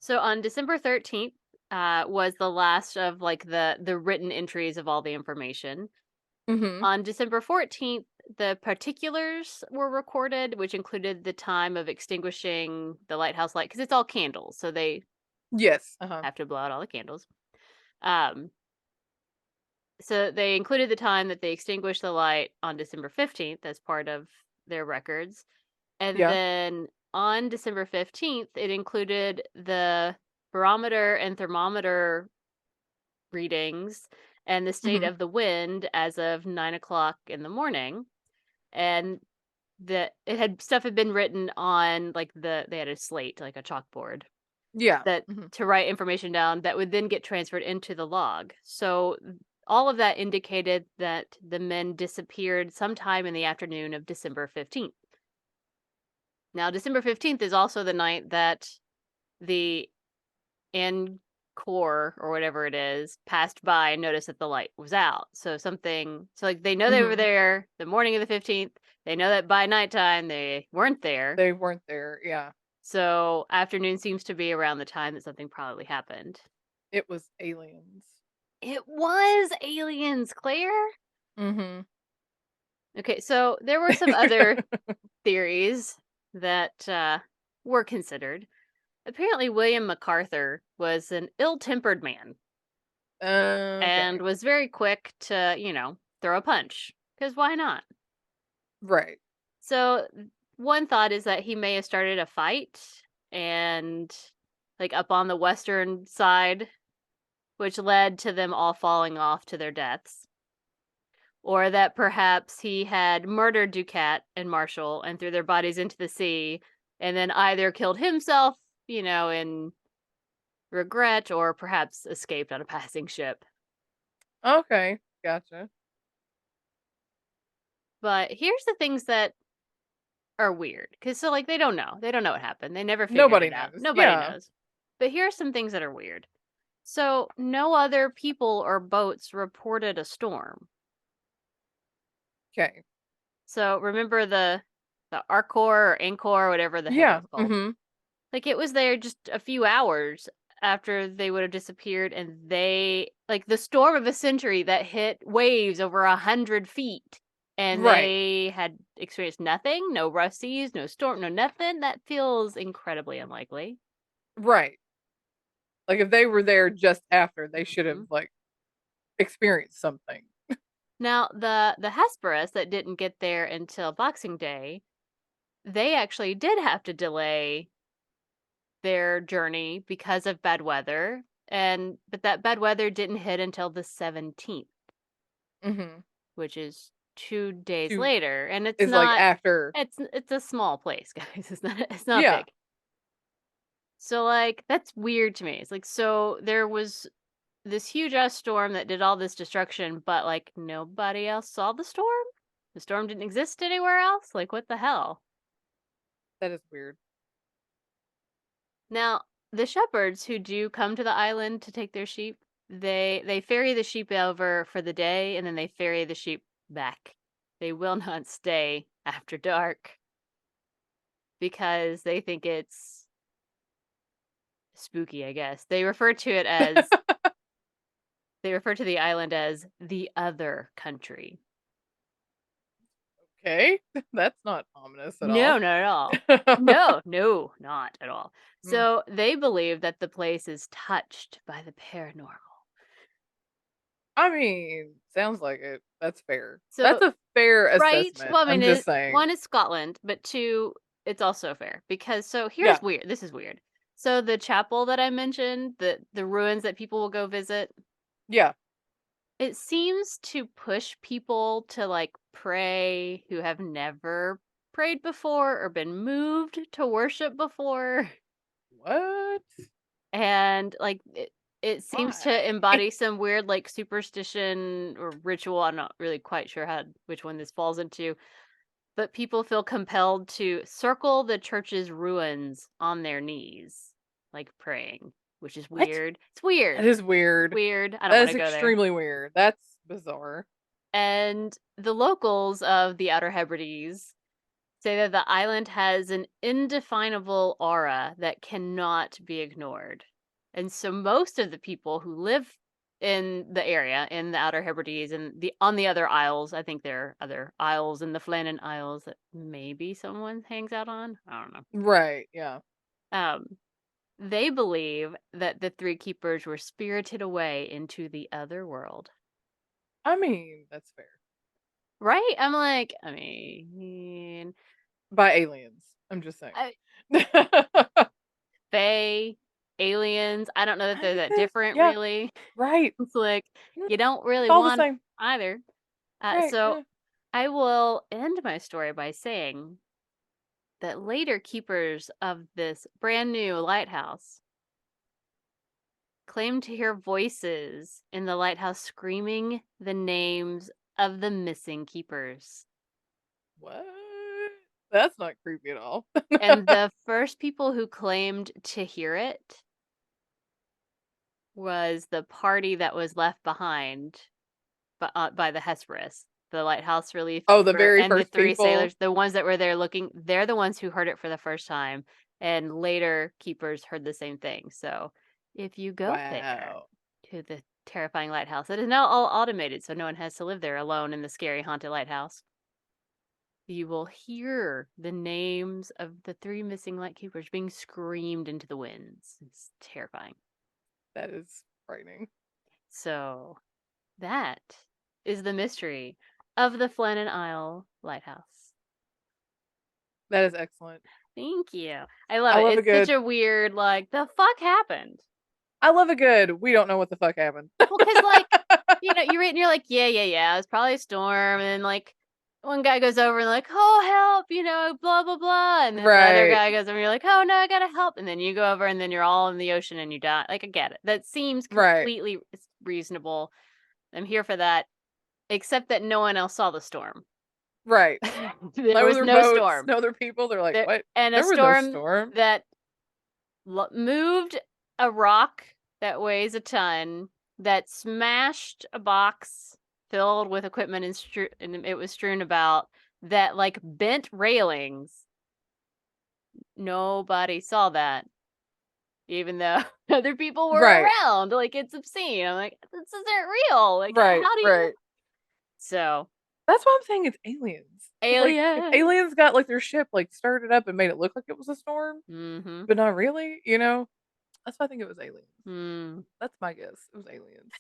So on December 13th was the last of like the written entries of all the information. Mhm. On December 14th, the particulars were recorded, which included the time of extinguishing the lighthouse light because it's all candles, so they Yes. Uh-huh. have to blow out all the candles. Um, so they included the time that they extinguished the light on December 15th as part of their records. And Yeah. then on December 15th, it included the barometer and thermometer readings and the state Mhm. of the wind as of 9 o'clock in the morning. And stuff had been written on like they had a slate, like a chalkboard Yeah. that Mhm. to write information down that would then get transferred into the log. So all of that indicated that the men disappeared sometime in the afternoon of December 15th. Now, December 15th is also the night that the Encore or whatever it is passed by and noticed that the light was out. So like they know they were Mhm. there the morning of the 15th. They know that by nighttime they weren't there. They weren't there. Yeah. So afternoon seems to be around the time that something probably happened. It was aliens. It was aliens, Claire. Mhm. Okay, so there were some other theories that were considered. Apparently, William MacArthur was an ill tempered man and Okay. was very quick to, throw a punch. Because why not? Right. So, one thought is that he may have started a fight and, like, up on the western side, which led to them all falling off to their deaths. Or that perhaps he had murdered Ducat and Marshall and threw their bodies into the sea and then either killed himself, in regret or perhaps escaped on a passing ship. Okay. Gotcha. But here's the things that are weird. Because, so, like, they don't know. They don't know what happened. They never figured Nobody it out. knows. Nobody Yeah. knows. But here are some things that are weird. So, no other people or boats reported a storm. Okay. So, remember the Arcor or Anchor, whatever the heck it Yeah. was called? Mm-hmm. Like, it was there just a few hours after they would have disappeared, and they, like, the storm of a century that hit waves over 100 feet, and Right. they had experienced nothing, no rough seas, no storm, no nothing. That feels incredibly unlikely. Right. Like if they were there just after, they should have Mhm. like experienced something. Now, the Hesperus that didn't get there until Boxing Day, they actually did have to delay their journey because of bad weather, but that bad weather didn't hit until the 17th, Mm-hmm. which is 2 days To later, and it's is like not after. it's a small place, guys. It's not Yeah. big. So, like, that's weird to me. It's like, so there was this huge ass storm that did all this destruction, but like nobody else saw the storm? The storm didn't exist anywhere else? Like, what the hell? That is weird. Now, the shepherds who do come to the island to take their sheep, they ferry the sheep over for the day and then they ferry the sheep back. They will not stay after dark because they think it's spooky, I guess. They refer to the island as the other country. Okay. That's not ominous at No, all. not at all. No, no, not at all. Mm. So they believe that the place is touched by the paranormal. I mean, sounds like it. That's fair. That's So, a fair right? assessment. Well, I mean, I'm just saying. one is Scotland, but two, it's also fair because so Yeah. here's weird. This is weird. So the chapel that I mentioned, the ruins that people will go visit, Yeah. it seems to push people to like pray who have never prayed before or been moved to worship before. What? And like it seems to Why? embody some weird like superstition or ritual. I'm not really quite sure how which one this falls into, but people feel compelled to circle the church's ruins on their knees, like praying, which is What? weird. It's That weird. is weird. Weird. I don't That want is to go there. extremely weird. That's bizarre. And the locals of the Outer Hebrides say that the island has an indefinable aura that cannot be ignored. And so most of the people who live in the area in the Outer Hebrides and the on the other isles, I think there are other isles in the Flannan Isles that maybe someone hangs out on. I don't know. Right. Yeah. Um, they believe that the three keepers were spirited away into the other world. I mean, that's fair. Right? I'm like, I mean, By aliens. I'm just saying. I, fae, aliens. I don't know that they're that different, Yeah. really. Right. It's like Mm, you don't it's really all the want same. either. Right. So Yeah. I will end my story by saying that later keepers of this brand new lighthouse claimed to hear voices in the lighthouse screaming the names of the missing keepers. What? That's not creepy at all. And the first people who claimed to hear it was the party that was left behind by the Hesperus, the lighthouse relief Oh, the keeper, very and the first three people? sailors, the ones that were there looking, they're the ones who heard it for the first time, and later keepers heard the same thing. So if you go there Wow. to the terrifying lighthouse, it is now all automated, so no one has to live there alone in the scary haunted lighthouse. You will hear the names of the three missing lightkeepers being screamed into the winds. It's terrifying. That is frightening. So that is the mystery of the Flannan Isle Lighthouse. That is excellent. Thank you. I love I it. love a It's such good a weird, like, the fuck happened? I love a good we don't know what the fuck happened. Well, because, like, you read and you're like, yeah, yeah, yeah, it's probably a storm. And then, like, one guy goes over and, like, oh, help, blah, blah, blah. And then the other Right. guy goes over and you're like, oh, no, I gotta help. And then you go over and then you're all in the ocean and you die. Like, I get it. That seems Right. completely reasonable. I'm here for that. Except that no one else saw the storm. Right. There No was other no boats, storm. no other people. They're like, There "What? and a There was no storm storm." that moved a rock that weighs a ton, that smashed a box filled with equipment and it was strewn about, that like bent railings. Nobody saw that, even though other people were Right. around. Like, it's obscene. I'm like, this isn't real. Like, Right, how do you? right. So, That's why I'm saying it's aliens. 'Cause, like, if aliens. aliens got, like, their ship, like, started up and made it look like it was a storm, Mm-hmm. but not really, you know? That's why I think it was aliens. Mm. That's my guess. It was aliens.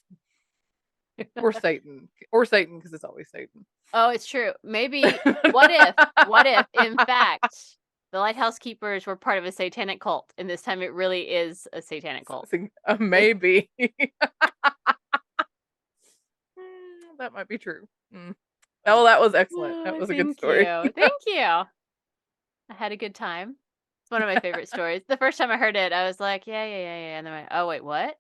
Or Satan. Or Satan, because it's always Satan. Oh, it's true. Maybe what if, in fact, the lighthouse keepers were part of a satanic cult, and this time it really is a satanic cult? Maybe. That might be true. Mm. Oh, that was excellent. That Oh, was a good thank story. you. Thank you. I had a good time. It's one of my favorite stories. The first time I heard it, I was like, yeah, yeah, yeah, yeah. And then I went, oh, wait, what?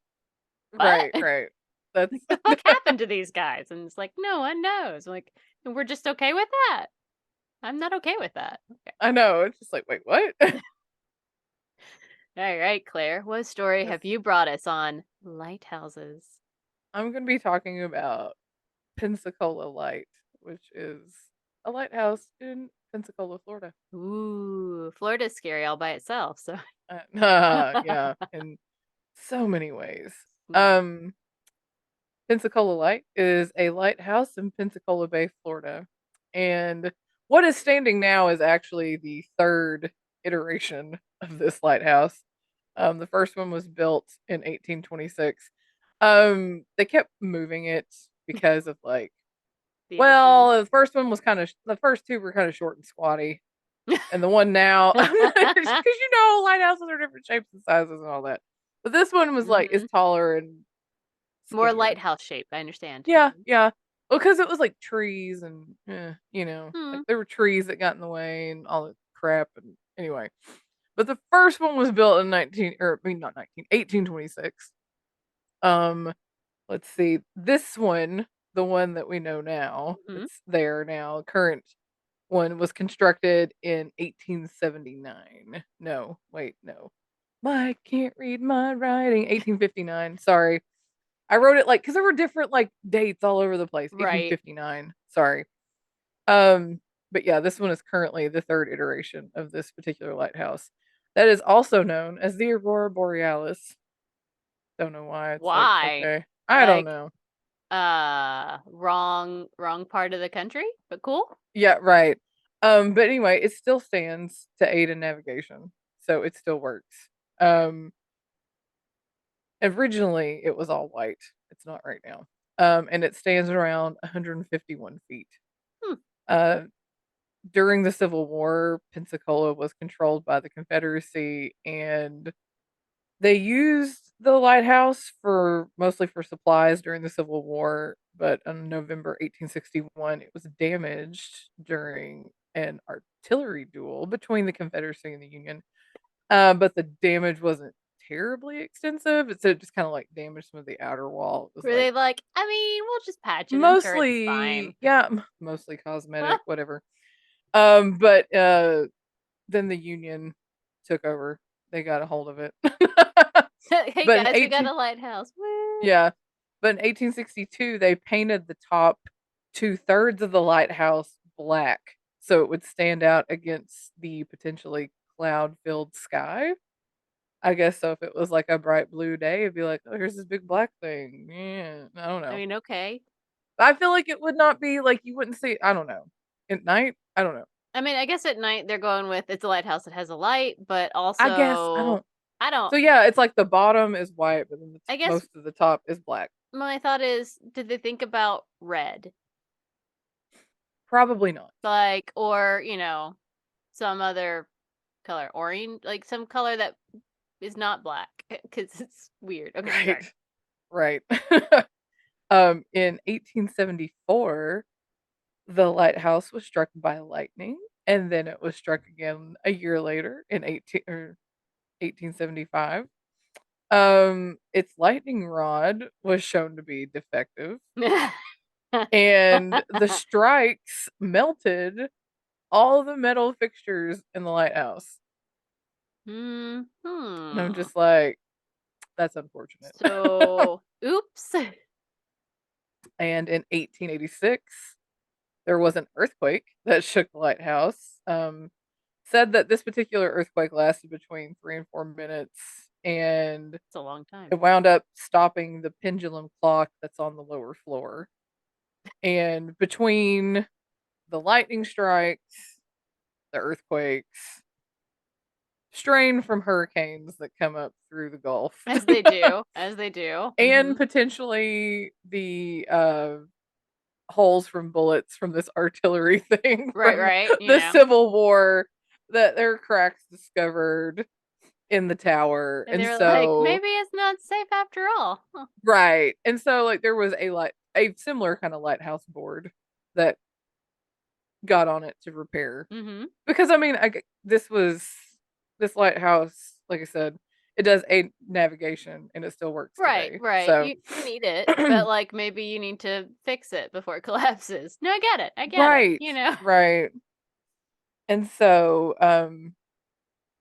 What? Right, right. That's Like, the fuck happened to these guys? And it's like, no one knows. I'm like, and we're just okay with that. I'm not okay with that. Okay. I know. It's just like, wait, what? All right, Claire, what story Yes. have you brought us on lighthouses? I'm gonna be talking about Pensacola Light, which is a lighthouse in Pensacola, Florida. Ooh, Florida's scary all by itself. So, Yeah, in so many ways. mm, Um, Pensacola Light is a lighthouse in Pensacola Bay, Florida. And what is standing now is actually the third iteration of this lighthouse. The first one was built in 1826. They kept moving it because of like, the incident. well, the first one was the first two were kind of short and squatty. And the one now, because lighthouses are different shapes and sizes and all that. But this one was like, is Hmm. taller and More skinnier. lighthouse shape, I understand. Yeah, Mhm. yeah. Well, because it was like trees and, like Hmm. there were trees that got in the way and all that crap. And anyway, but the first one was built in 19, or I mean, not 19, 1826. Um, let's see. This one, the one that we know now, Mhm. that's there now, current one was constructed in 1879. No, wait, no. I can't read my writing. 1859. Sorry. I wrote it like because there were different like dates all over the place. Right. 1859. Sorry. Um, but yeah, this one is currently the third iteration of this particular lighthouse. That is also known as the Aurora Borealis. Don't know why. It's like, Why? okay. I don't Like, know. wrong part of the country, but cool. Yeah, right. But anyway, it still stands to aid in navigation. So it still works. Um, Originally it was all white. It's not right now. And it stands around 151 feet. Hmm. Uh, During the Civil War, Pensacola was controlled by the Confederacy, and they used the lighthouse for mostly for supplies during the Civil War. But on November 1861, it was damaged during an artillery duel between the Confederacy and the Union. But the damage wasn't terribly extensive. It just kind of like damaged some of the outer wall. It was Were like they like, I mean, we'll just patch it. I'm sure it's fine. mostly, yeah, mostly cosmetic, whatever. But then the Union took over. They got a hold of it. Hey But in guys, we got 18 a lighthouse. Woo! Yeah. But in 1862 they painted the top two-thirds of the lighthouse black so it would stand out against the potentially cloud-filled sky. I guess so if it was like a bright blue day, it'd be like, "Oh, here's this big black thing." Yeah, I don't I know. mean, okay. I feel like it would not be like you wouldn't see I don't know. At night? I don't know. I mean, I guess at night they're going with it's a lighthouse that has a light, but I guess I also don't I don't. So yeah, it's like the bottom is white, but then I guess most of the top is black. my thought is, did they think about red? Probably not. Like, or, some other color, orange, like some color that is not black, because it's weird. Okay, Right. sorry. Right. In 1874, the lighthouse was struck by lightning, and then it was struck again a year later in 1875. Its lightning rod was shown to be defective. and the strikes melted all the metal fixtures in the lighthouse. And I'm Hmm. just like, that's unfortunate. So, oops. And in 1886, there was an earthquake that shook the lighthouse. Said that this particular earthquake lasted between 3 and 4 minutes, and It's a long time. it wound up stopping the pendulum clock that's on the lower floor. And between the lightning strikes, the earthquakes, strain from hurricanes that come up through the Gulf, As they do. As they do. and potentially the holes from bullets from this artillery thing Right, from right. You the know. Civil War, that there are cracks discovered in the tower. And And they're like, so, maybe it's not safe after all. Huh. right. And so like there was a similar kind of lighthouse board that got on it to repair. Mm-hmm. Because I mean, this lighthouse, like I said, it does aid navigation and it still works Right, today. right. So You need it, but like maybe you need to fix it before it collapses. No, I get it. I get it. right, You know. right. And so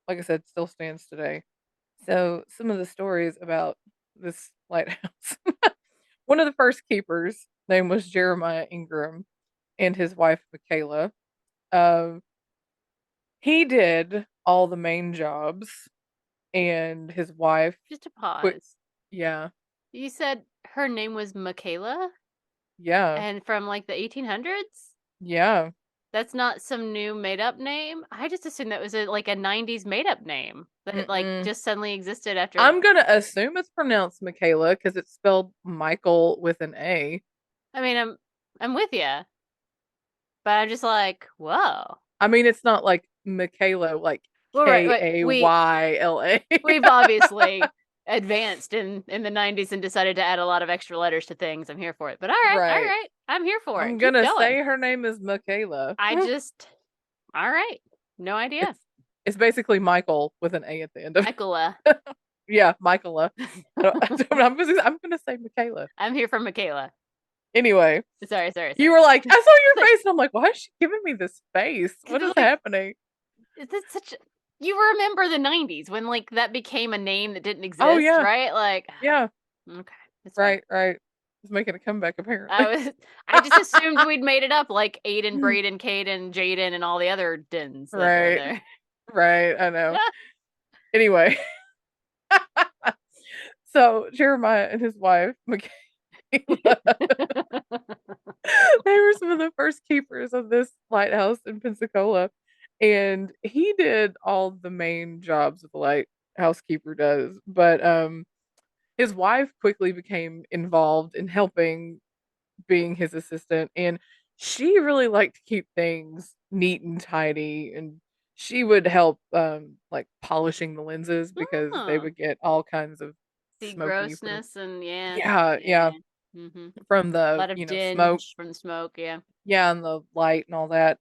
like I said, still stands today. So some of the stories about this lighthouse. One of the first keepers' name was Jeremiah Ingram, and his wife Michaela. Um, he did all the main jobs, and his wife Just to quit. pause. Yeah, You said her name was Michaela yeah, and from like the 1800s? yeah. That's not some new made up name? I just assumed that was like a 90s made up name that like Mm-mm. just suddenly existed after. I'm gonna assume it's pronounced Michaela because it's spelled Michael with an A. I mean, I'm with you, but I'm just like, whoa. I mean, it's not like Michaela, like Well, right, right. Kayla. We've obviously advanced in the 90s and decided to add a lot of extra letters to things. I'm here for it. But all Right. right. I'm here for it. I'm Keep gonna going. say her name is Michaela. I just all right. No idea. It's it's basically Michael with an A at the end of Michaela. it. Yeah, Michaela. I'm gonna say Michaela. I'm here for Michaela. Anyway, Sorry. you were like, I saw your Like, face, and I'm like, why is she giving me this face? What is like, happening? is this such you remember the 90s when like that became a name that didn't Oh exist, yeah, right? Like yeah, okay, it's fine. right. It's making a comeback apparently. I just assumed we'd made it up like Aiden, Braden, Caden, Jaden, and all the other Dins that are Right, there. right. I know. Anyway, so Jeremiah and his wife, Michaela, they were some of the first keepers of this lighthouse in Pensacola. And he did all the main jobs that the lighthouse keeper does. But his wife quickly became involved in helping, being his assistant. And she really liked to keep things neat and tidy. And she would help like polishing the lenses because they Oh, would get all kinds of see smoky from, grossness and yeah, yeah, yeah. Mm-hmm. from A the, lot of smoke. dinge from the smoke, yeah. Yeah, and the light and all that,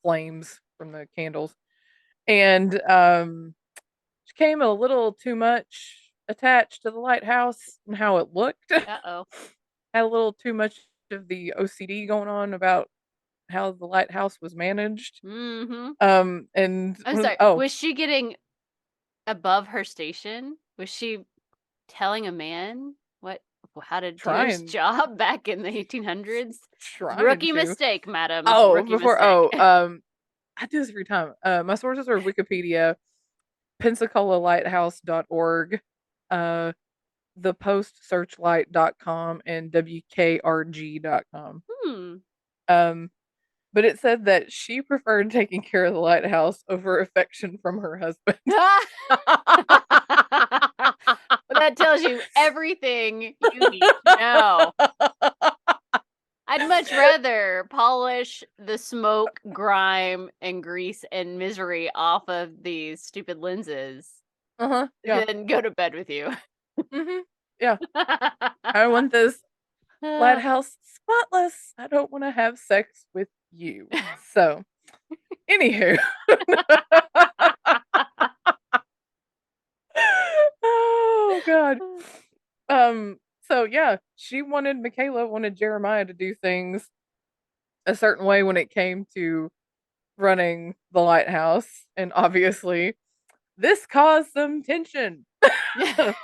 flames from the candles. And she came a little too much attached to the lighthouse and how it looked. Uh-oh. Had a little too much of the OCD going on about how the lighthouse was managed. Mm-hmm. And I'm sorry. oh, Was she getting above her station? Was she telling a man how to do his trying job back in the 1800s? trying Rookie to. mistake, madam. Oh, Rookie before mistake. I do this every time. My sources are Wikipedia, PensacolaLighthouse.org, uh thepostsearchlight.com, and WKRG.com. Hmm. Um, but it said that she preferred taking care of the lighthouse over affection from her husband. That tells you everything you need to know. I'd much rather polish the smoke, grime, and grease and misery off of these stupid lenses Uh-huh. Yeah. than go to bed with you. Yeah. I want this lighthouse spotless. I don't want to have sex with you. So, anywho. Oh god. So yeah, Michaela wanted Jeremiah to do things a certain way when it came to running the lighthouse, and obviously this caused some tension because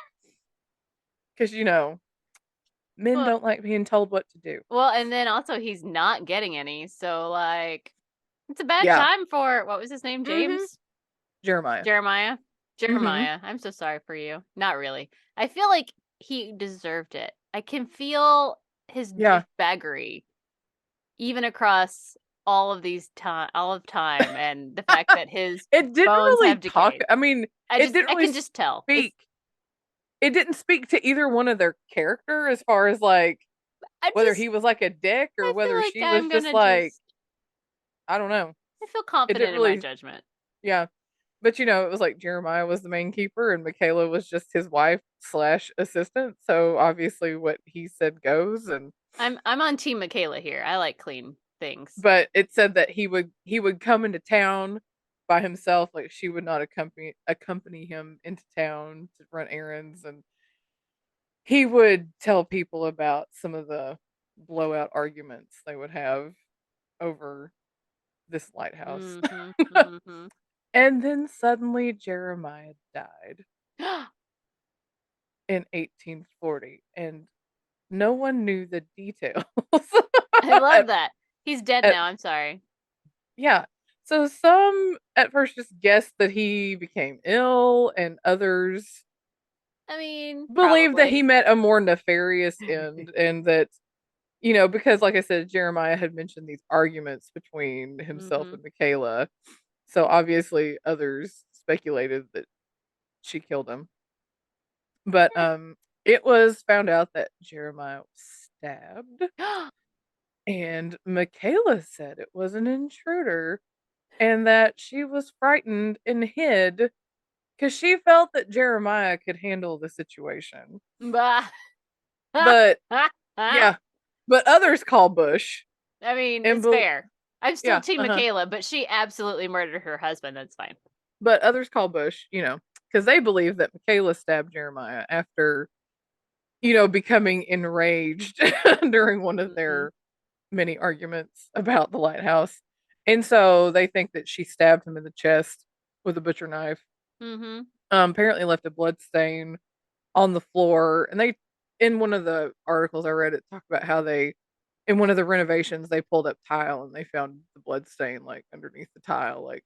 men Well, don't like being told what to do. well, and then also he's not getting any, so like it's a bad Yeah. time for what was his name? Mhm. James? Jeremiah. Jeremiah? Mhm. Jeremiah. I'm so sorry for you. Not really. I feel like he deserved it. I can feel his Yeah. douchebaggery even across all of time, and the fact that his It didn't bones really have talk. decayed. I mean, it didn't I really can just tell. It's speak. It didn't speak to either one of their character as far as like I'm whether just he was like a dick or I feel whether like she was I'm just gonna like, just I don't know. I feel It didn't confident in my really, judgment. yeah. But it was like Jeremiah was the main keeper and Michaela was just his wife slash assistant. So obviously what he said goes. And I'm on team Michaela here. I like clean things. but it said that he would come into town by himself, like she would not accompany him into town to run errands, and he would tell people about some of the blowout arguments they would have over this lighthouse. Mhm. Mhm. And then suddenly Jeremiah died in 1840, and no one knew the details. I love at, that. He's dead at now. I'm sorry. Yeah. So some at first just guessed that he became ill, and others I mean, believed that he probably. met a more nefarious end, and that, because like I said, Jeremiah had mentioned these arguments between himself Mhm. and Michaela. So obviously others speculated that she killed him. But it was found out that Jeremiah was stabbed, and Michaela said it was an intruder and that she was frightened and hid because she felt that Jeremiah could handle the situation. Bah. But I yeah, but others call Bush mean, and it's fair. I'm still yeah, team Michaela, but she absolutely murdered her husband. That's fine. but others call Bush, because they believe that Michaela stabbed Jeremiah after becoming enraged during one of Mhm. their many arguments about the lighthouse, and so they think that she stabbed him in the chest with a butcher knife. Mhm. Apparently left a blood stain on the floor. And they, in one of the articles I read, it talked about how in one of the renovations, they pulled up tile and they found the blood stain like underneath the tile, like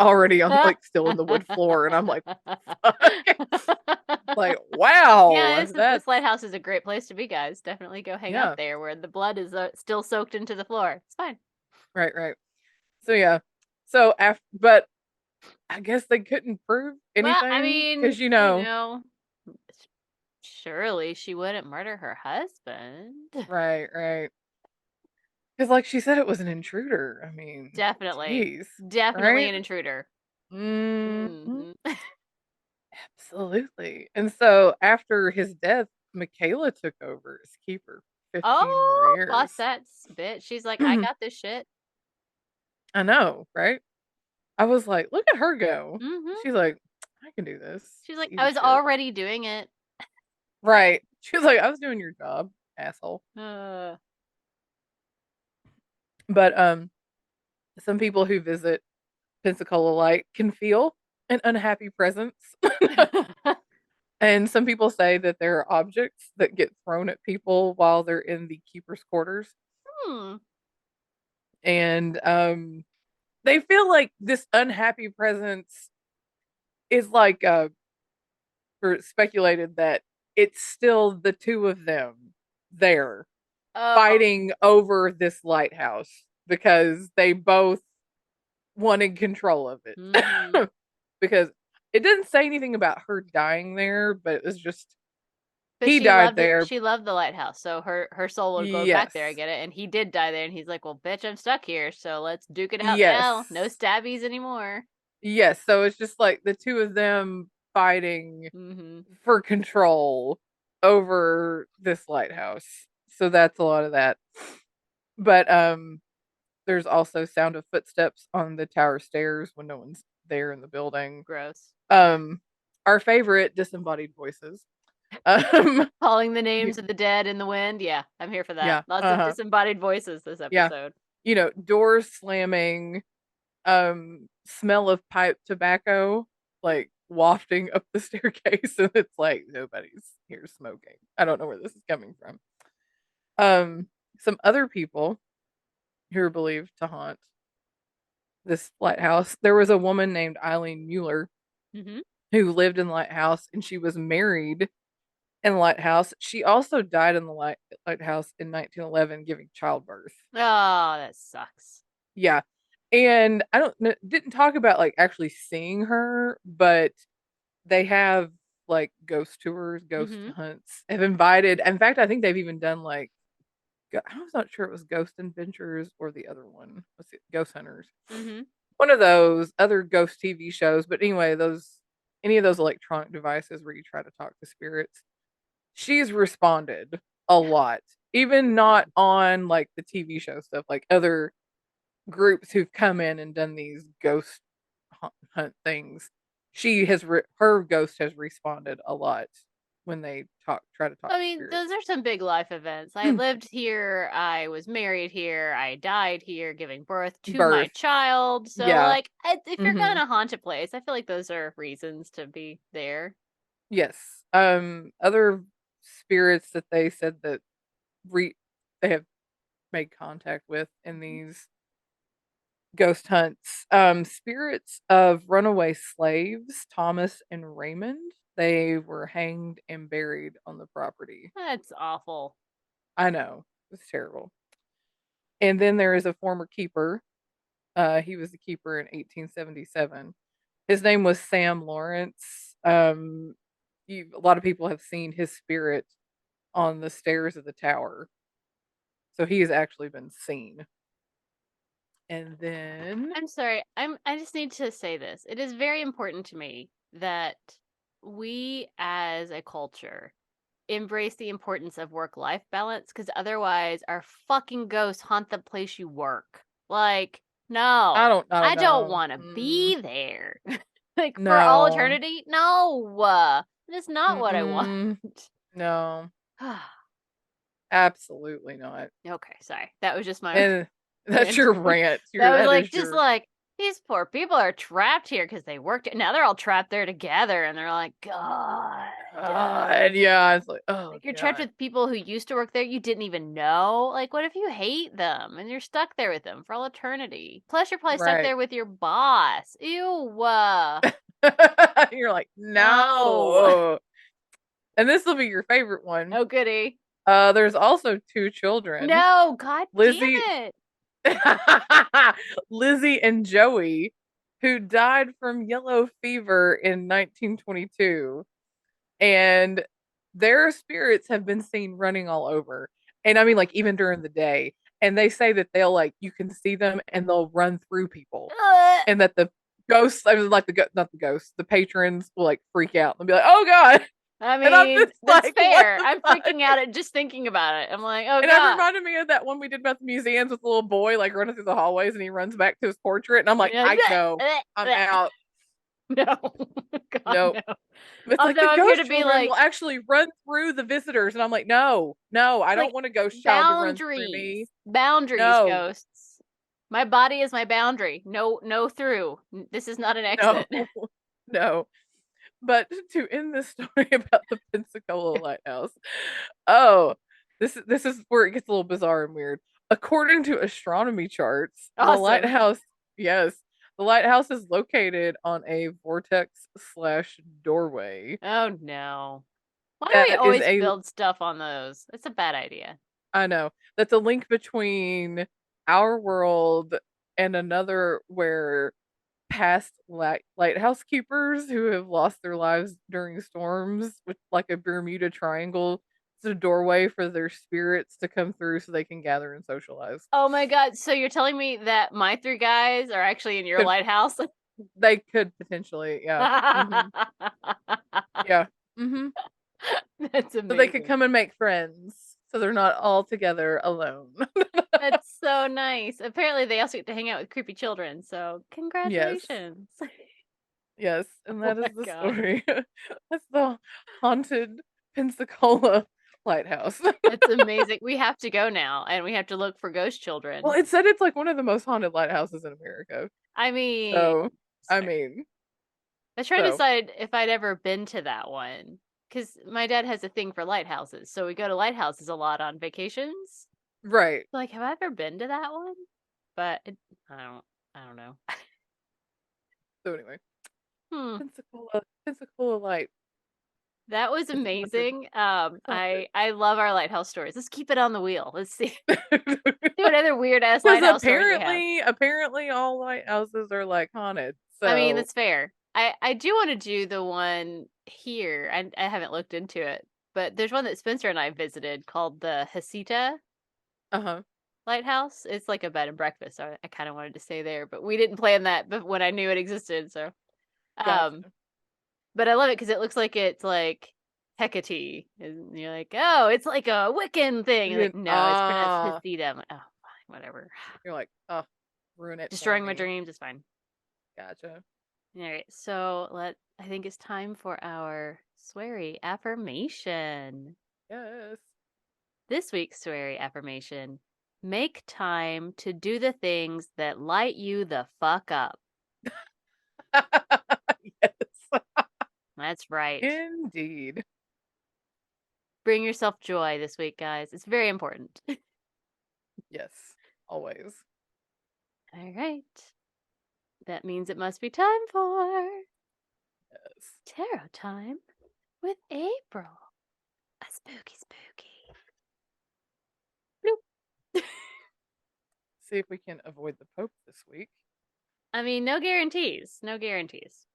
already on, like still in the wood floor. And I'm like, fuck. Like, Yeah, wow, this that's, lighthouse is a great place to be, guys. Definitely go hang out yeah, there where the blood is still soaked into the floor. It's fine. right, right. So, yeah. So, after, but I guess they couldn't prove Well, I anything mean, because, surely she wouldn't murder her husband. right, right. Because, like she said, it was an intruder. I mean, Definitely. jeez, Definitely right? an intruder. Mhm. Mhm. Absolutely. And so after his death, Michaela took over as keeper 15 more Oh, boss years. that bitch. She's like, I I got this shit. know, right? I was like, look at her go. Mhm. She's like, I can do this. She's It's like, I easy was shit. already doing it. Right. She was like, I was doing your job, asshole. Uh. But some people who visit Pensacola Light can feel an unhappy presence. And some people say that there are objects that get thrown at people while they're in the keeper's quarters. Hmm. And they feel like this unhappy presence is like or speculated that it's still the two of them there Oh. fighting over this lighthouse because they both wanted control of Mhm. it. Because it didn't say anything about her dying there, but it was just But he she died loved it. there. She loved the lighthouse, so her soul would go back Yes. there. I get it. And he did die there, and he's like, "Well, bitch, I'm stuck here, so let's duke it out Yes. now. No stabbies anymore." Yes. So it's just like the two of them fighting Mhm. for control over this lighthouse. So that's a lot of that. But there's also sound of footsteps on the tower stairs when no one's there in the building. Gross. Um our favorite disembodied voices. Calling the y- names of the dead in the wind. Yeah, I'm here for that. yeah, Lots of disembodied voices this yeah. episode. Doors slamming, smell of pipe tobacco, like wafting up the staircase, and it's like nobody's here smoking. I don't know where this is coming from. Some other people who are believed to haunt this lighthouse. There was a woman named Eileen Mueller Mm-hmm. who lived in the lighthouse, and she was married in the lighthouse. She also died in the lighthouse in 1911, giving childbirth. Oh, that sucks. Yeah, and I didn't talk about like actually seeing her, but they have like ghost tours, ghost Mm-hmm. hunts. Have invited. In fact, I think they've even done like I was not sure it was Ghost Adventures or the other one. What's it? Ghost Hunters. Mm-hmm. One of those other ghost TV shows. But anyway, those any of those electronic devices where you try to talk to spirits, she's responded a lot. Even not on like the TV show stuff, like other groups who've come in and done these ghost hunt things. Her ghost has responded a lot when they try to talk I to mean, spirits. those are some big life events. I lived here, I was married here, I died here, giving birth to my Birth, child. So, yeah. like, if you're Hmm. gonna haunt a place, I feel like those are reasons to be there. Yes. Other spirits that they said that re they have made contact with in Mhm. these ghost hunts. Spirits of runaway slaves, Thomas and Raymond. They were hanged and buried on the property. That's awful. I know. It's terrible. And then there is a former keeper. He was the keeper in 1877. His name was Sam Lawrence. A lot of people have seen his spirit on the stairs of the tower. So he has actually been seen. And then I'm sorry. I just need to say this. It is very important to me that we as a culture embrace the importance of work-life balance because otherwise our fucking ghosts haunt the place you work. Like, no. I I don't don't know. want to be there. Like for all No. eternity? No. That is not what I want. Mm-mm. No. Absolutely not. Okay, sorry. That was just my And that's rant. your rant. That was That like is just your like these poor people are trapped here because they worked. Now they're all trapped there together, and they're like, God. God. Yeah, it's like, oh Like you're trapped God. with people who used to work there you didn't even know. Like, what if you hate them and you're stuck there with them for all eternity? Plus, you're probably stuck Right. there with your boss. Ew. You're like, No. no. And this will be your favorite one. Oh, goody. There's also two children, No. God Lizzie, damn it. Lizzie and Joey, who died from yellow fever in 1922, and their spirits have been seen running all over. And I mean, like even during the day. And they say that they'll like you can see them and they'll run through people, Ugh. and that the ghosts, I mean, like not the ghosts, the patrons will like freak out and be like, "Oh God!" I And I'm mean, just that's like, "What fair. the I'm fuck?" freaking out at just thinking about it. I'm like, oh, And that God. reminded me of that one we did about the museums with the little boy like running through the hallways and he runs back to his portrait. And I'm like, You're like, I know, I'm out. no. God, Nope. no. It's like Also, the I'm here ghost to be children will like, actually run through the visitors. And I'm like, no, I don't like want a ghost child to run through boundaries. me. Boundaries, No, ghosts. My body is my boundary. No, no through. This is not an no, exit. no. But to end this story about the Pensacola Lighthouse, oh, this is where it gets a little bizarre and weird. According to astronomy charts, the Awesome. lighthouse, yes, the lighthouse is located on a vortex slash doorway. Oh no. Why do we That is always a, build stuff on those? It's a bad idea. I know, that's a link between our world and another where past lighthouse keepers who have lost their lives during storms with like a Bermuda Triangle. It's a doorway for their spirits to come through so they can gather and socialize. Oh my God. So you're telling me that my three guys are actually in your Could lighthouse? they could potentially, yeah. Hmm. Yeah. Hmm. That's So they could amazing. come and make friends so they're not all together alone. That's so nice. Apparently, they also get to hang out with creepy children. So, Yes. congratulations. Yes. And Oh that my is the God. story. That's the haunted Pensacola Lighthouse. It's amazing. We have to go now, and we have to look for ghost Well, children. it said it's like one of the most haunted lighthouses in America. I mean, So, it's I fair. mean, I was trying to so decide if I'd ever been to that one because my dad has a thing for lighthouses, so we go to lighthouses a lot on vacations. right. Like, have I ever been to that one? But I don't. I don't know. So anyway, Hmm. Pensacola Light. That was It's haunted. amazing. It's haunted. I love our lighthouse stories. Let's keep it on the wheel. Let's see what other weird ass Because lighthouse stories we have. apparently all lighthouses are like haunted. I mean, So, that's fair. I do want to do the one here. I haven't looked into it, but there's one that Spencer and I visited called the Hasita uh-huh. Lighthouse. It's like a bed and breakfast, so I kind of wanted to stay there, but we didn't plan that but when I knew it existed, so um Gotcha. but I love it because it looks like it's like Hecate. And you're like, oh, it's like a Wiccan thing. You You're like, didn't no, it's pronounced Hasita. I'm like, oh, fine, whatever. you're like, oh, ruin it for Destroying my me. dreams is fine. Gotcha. All right, so I think it's time for our sweary affirmation. Yes. This week's sweary affirmation: make time to do the things that light you the fuck up. Yes. That's right. Indeed. Bring yourself joy this week, guys. It's very important. Yes. Always. All right. That means it must be time for Yes. tarot time with April. A spooky, spooky. Bloop. See if we can avoid the Pope this week. I mean, no guarantees. No guarantees.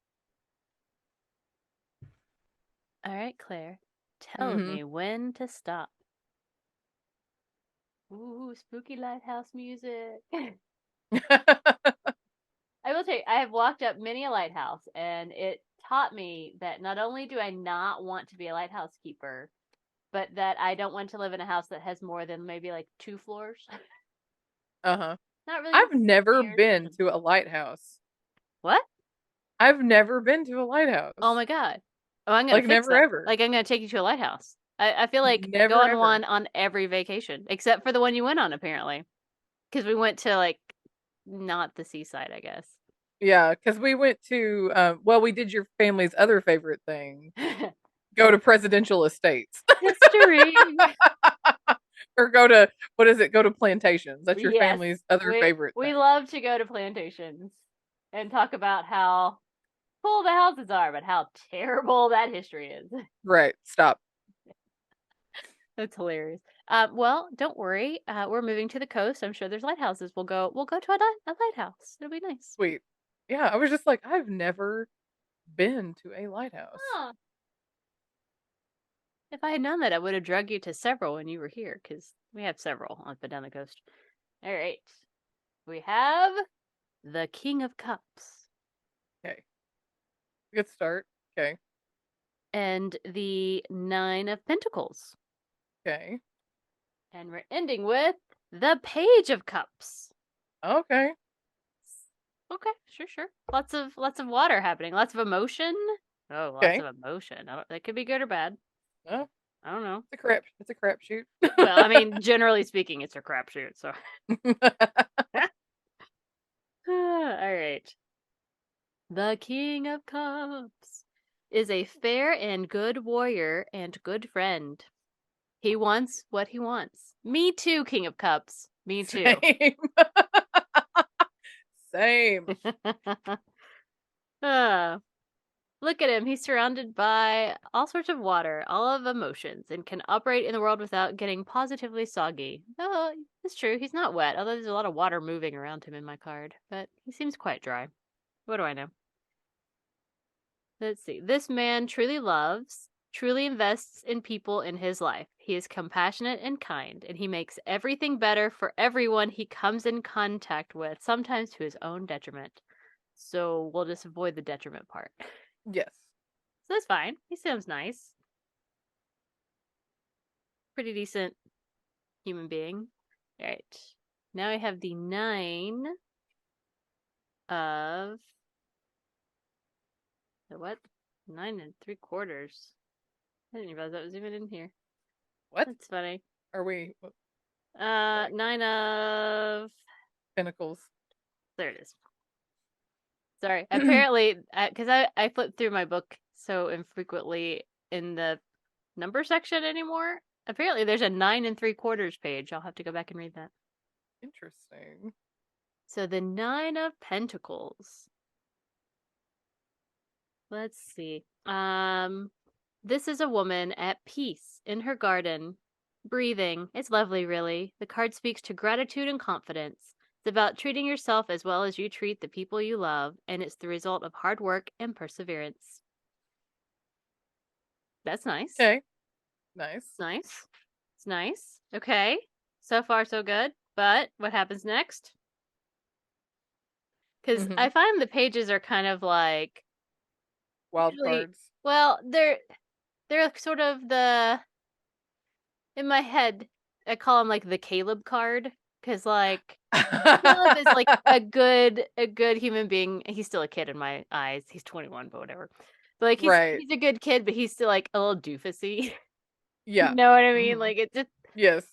All right, Claire. Tell Mm-hmm. me when to stop. Ooh, spooky lighthouse music. I will tell you, I have walked up many a lighthouse, and it taught me that not only do I not want to be a lighthouse keeper, but that I don't want to live in a house that has more than maybe like 2 floors. Uh-huh. Not really I've never stairs, but been to a lighthouse. what? I've never been to a Oh lighthouse. my god. Oh, I'm gonna Like fix never that. ever. Like I'm gonna take you to a lighthouse. I feel like I go Never on ever. one on every vacation, except for the one you went on apparently, because we went to like not the seaside, I guess. Yeah, because we went to well, we did your family's other favorite thing. Go to presidential estates. History. Or go to what is it? Go to plantations. That's your Yes, family's other favorite we thing. love to go to plantations and talk about how cool the houses are, but how terrible that history is. Right. Stop. That's hilarious. Well, don't worry. We're moving to the coast. I'm sure there's lighthouses. We'll go to a lighthouse. It'll be nice. Sweet. Yeah, I was just like, I've never been to a lighthouse. Huh. If I had known that, I would have drugged you to several when you were here, because we have several up and down the coast. All right. We have the King of Cups Okay. Good start. Okay. and the Nine of Pentacles. Okay. And we're ending with the Page of Cups. Okay. Okay, sure. Lots of water happening. Lots of emotion. Oh, lots Okay. of emotion. That could be good or bad. Well, I don't know. it's a crapshoot. Well, I mean, generally speaking, it's a crapshoot. So, all right. The King of Cups is a fair and good warrior and good friend. He wants what he wants. Me too, King of Cups. Me too. Same. Same. Ah, look at him. He's surrounded by all sorts of water, all of emotions, and can operate in the world without getting positively soggy. Oh, it's true. He's not wet, although there's a lot of water moving around him in my card. But he seems quite dry. What do I know? Let's see. This man truly loves, truly invests in people in his life. He is compassionate and kind, and he makes everything better for everyone he comes in contact with, sometimes to his own detriment. So we'll just avoid the detriment part. Yes. So that's fine. He seems nice. Pretty decent human being. All right. Now I have the nine of the what? 9 3/4. didn't realize that was even in here. What? That's funny. Are we? Nine of Pinnacles. There it is. Sorry. Apparently, because I flip through my book so infrequently in the number section anymore. Apparently, there's a 9 3/4 page. I'll have to go back and read that. Interesting. So the 9 of Pentacles. Let's see. This is a woman at peace in her garden, breathing. It's lovely, really. The card speaks to gratitude and confidence. It's about treating yourself as well as you treat the people you love, and it's the result of hard work and perseverance. That's nice. Okay. Nice. Nice. It's nice. Okay. So far, so good. But what happens next? Because I find the pages are kind of like wild usually, cards. well, they're sort of in my head, I call him like the Caleb card. Because like Caleb is like a good human being. He's still a kid in my eyes. He's 21, but whatever. But like he's a good kid, but he's still like a little doofusy. Yeah. You know what I mean? Like it just yes.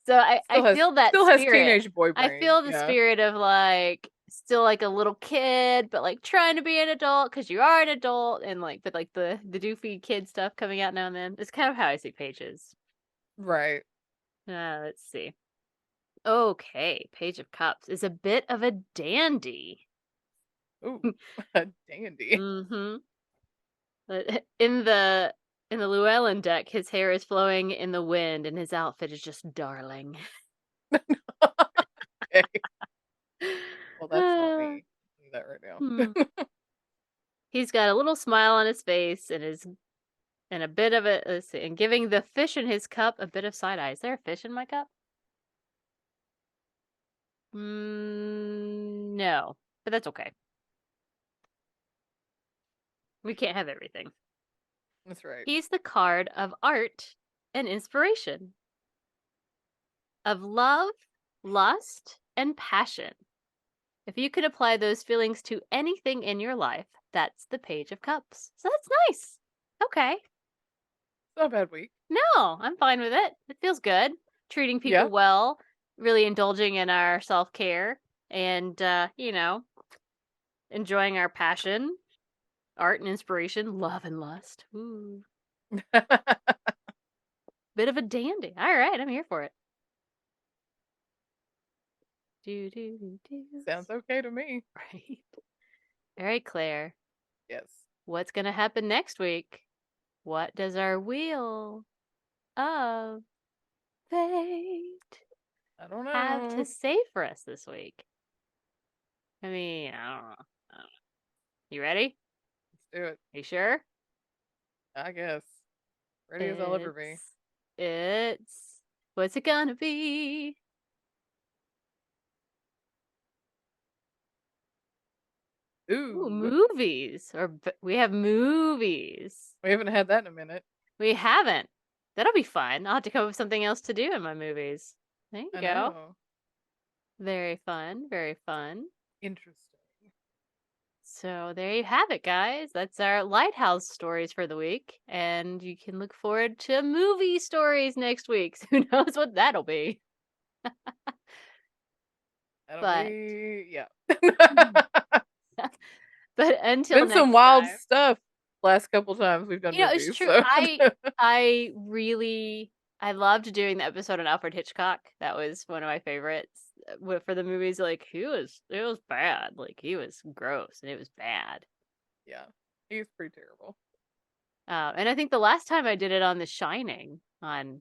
So I feel that still spirit. Has teenage boy brain. I feel the spirit of like still like a little kid, but like trying to be an adult because you are an adult, and like but like the doofy kid stuff coming out now and then. It's kind of how I see pages. Right. Let's see. Okay, Page of Cups is a bit of a dandy. Ooh, a dandy. Mm-hmm. In the Llewellyn deck, his hair is flowing in the wind, and his outfit is just darling. Okay. Well, that's not me. Do that right now. He's got a little smile on his face, and a bit of it. Let's see, and giving the fish in his cup a bit of side eye. Is there a fish in my cup? No, but that's okay. We can't have everything. That's right. He's the card of art and inspiration, of love, lust, and passion. If you could apply those feelings to anything in your life, that's the Page of Cups. So that's nice. Okay. It's not a bad week. No, I'm fine with it. It feels good. Treating people well, really indulging in our self-care, and, enjoying our passion, art and inspiration, love and lust. Ooh. Bit of a dandy. All right, I'm here for it. Sounds okay to me. Right. All right, Claire. Yes. What's going to happen next week? What does our wheel of fate I don't know. have to say for us this week? I mean, I don't know. You ready? Let's do it. You sure? I guess. Ready as I'll ever be. What's it gonna be? Ooh, movies. We have movies. We haven't had that in a minute. We haven't. That'll be fun. I'll have to come up with something else to do in my movies. There you go. Know. Very fun. Very fun. Interesting. So there you have it, guys. That's our Lighthouse stories for the week. And you can look forward to movie stories next week. So who knows what that'll be. That'll be, yeah. But until been next some wild time, stuff last couple times we've done movies. It's true. So. I loved doing the episode on Alfred Hitchcock. That was one of my favorites. For the movies, like it was bad. Like he was gross and it was bad. Yeah, he was pretty terrible. And I think the last time I did it on The Shining, on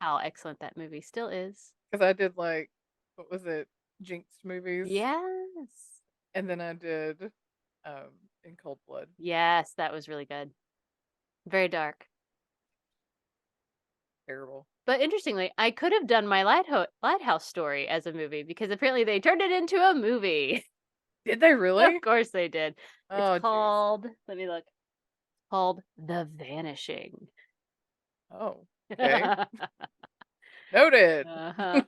how excellent that movie still is. Because I did like, what was it, Jinxed movies? Yes. And then I did In Cold Blood. Yes, that was really good. Very dark. Terrible. But interestingly, I could have done my Lighthouse story as a movie because apparently they turned it into a movie. Did they really? Of course they did. Oh, it's called, let me look, called The Vanishing. Oh, okay. Noted. All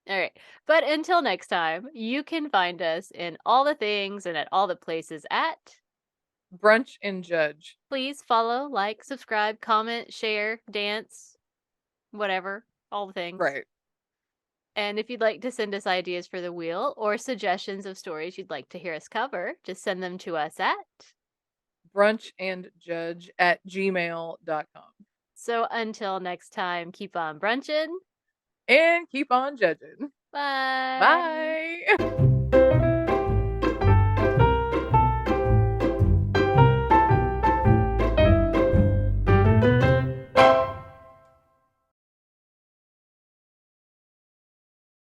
right. But until next time, you can find us in all the things and at all the places at Brunch and Judge. Please follow, like, subscribe, comment, share, dance, whatever, all the things. Right. And if you'd like to send us ideas for the wheel or suggestions of stories you'd like to hear us cover, just send them to us at brunchandjudge@gmail.com. So until next time, keep on brunching. And keep on judging. Bye. Bye.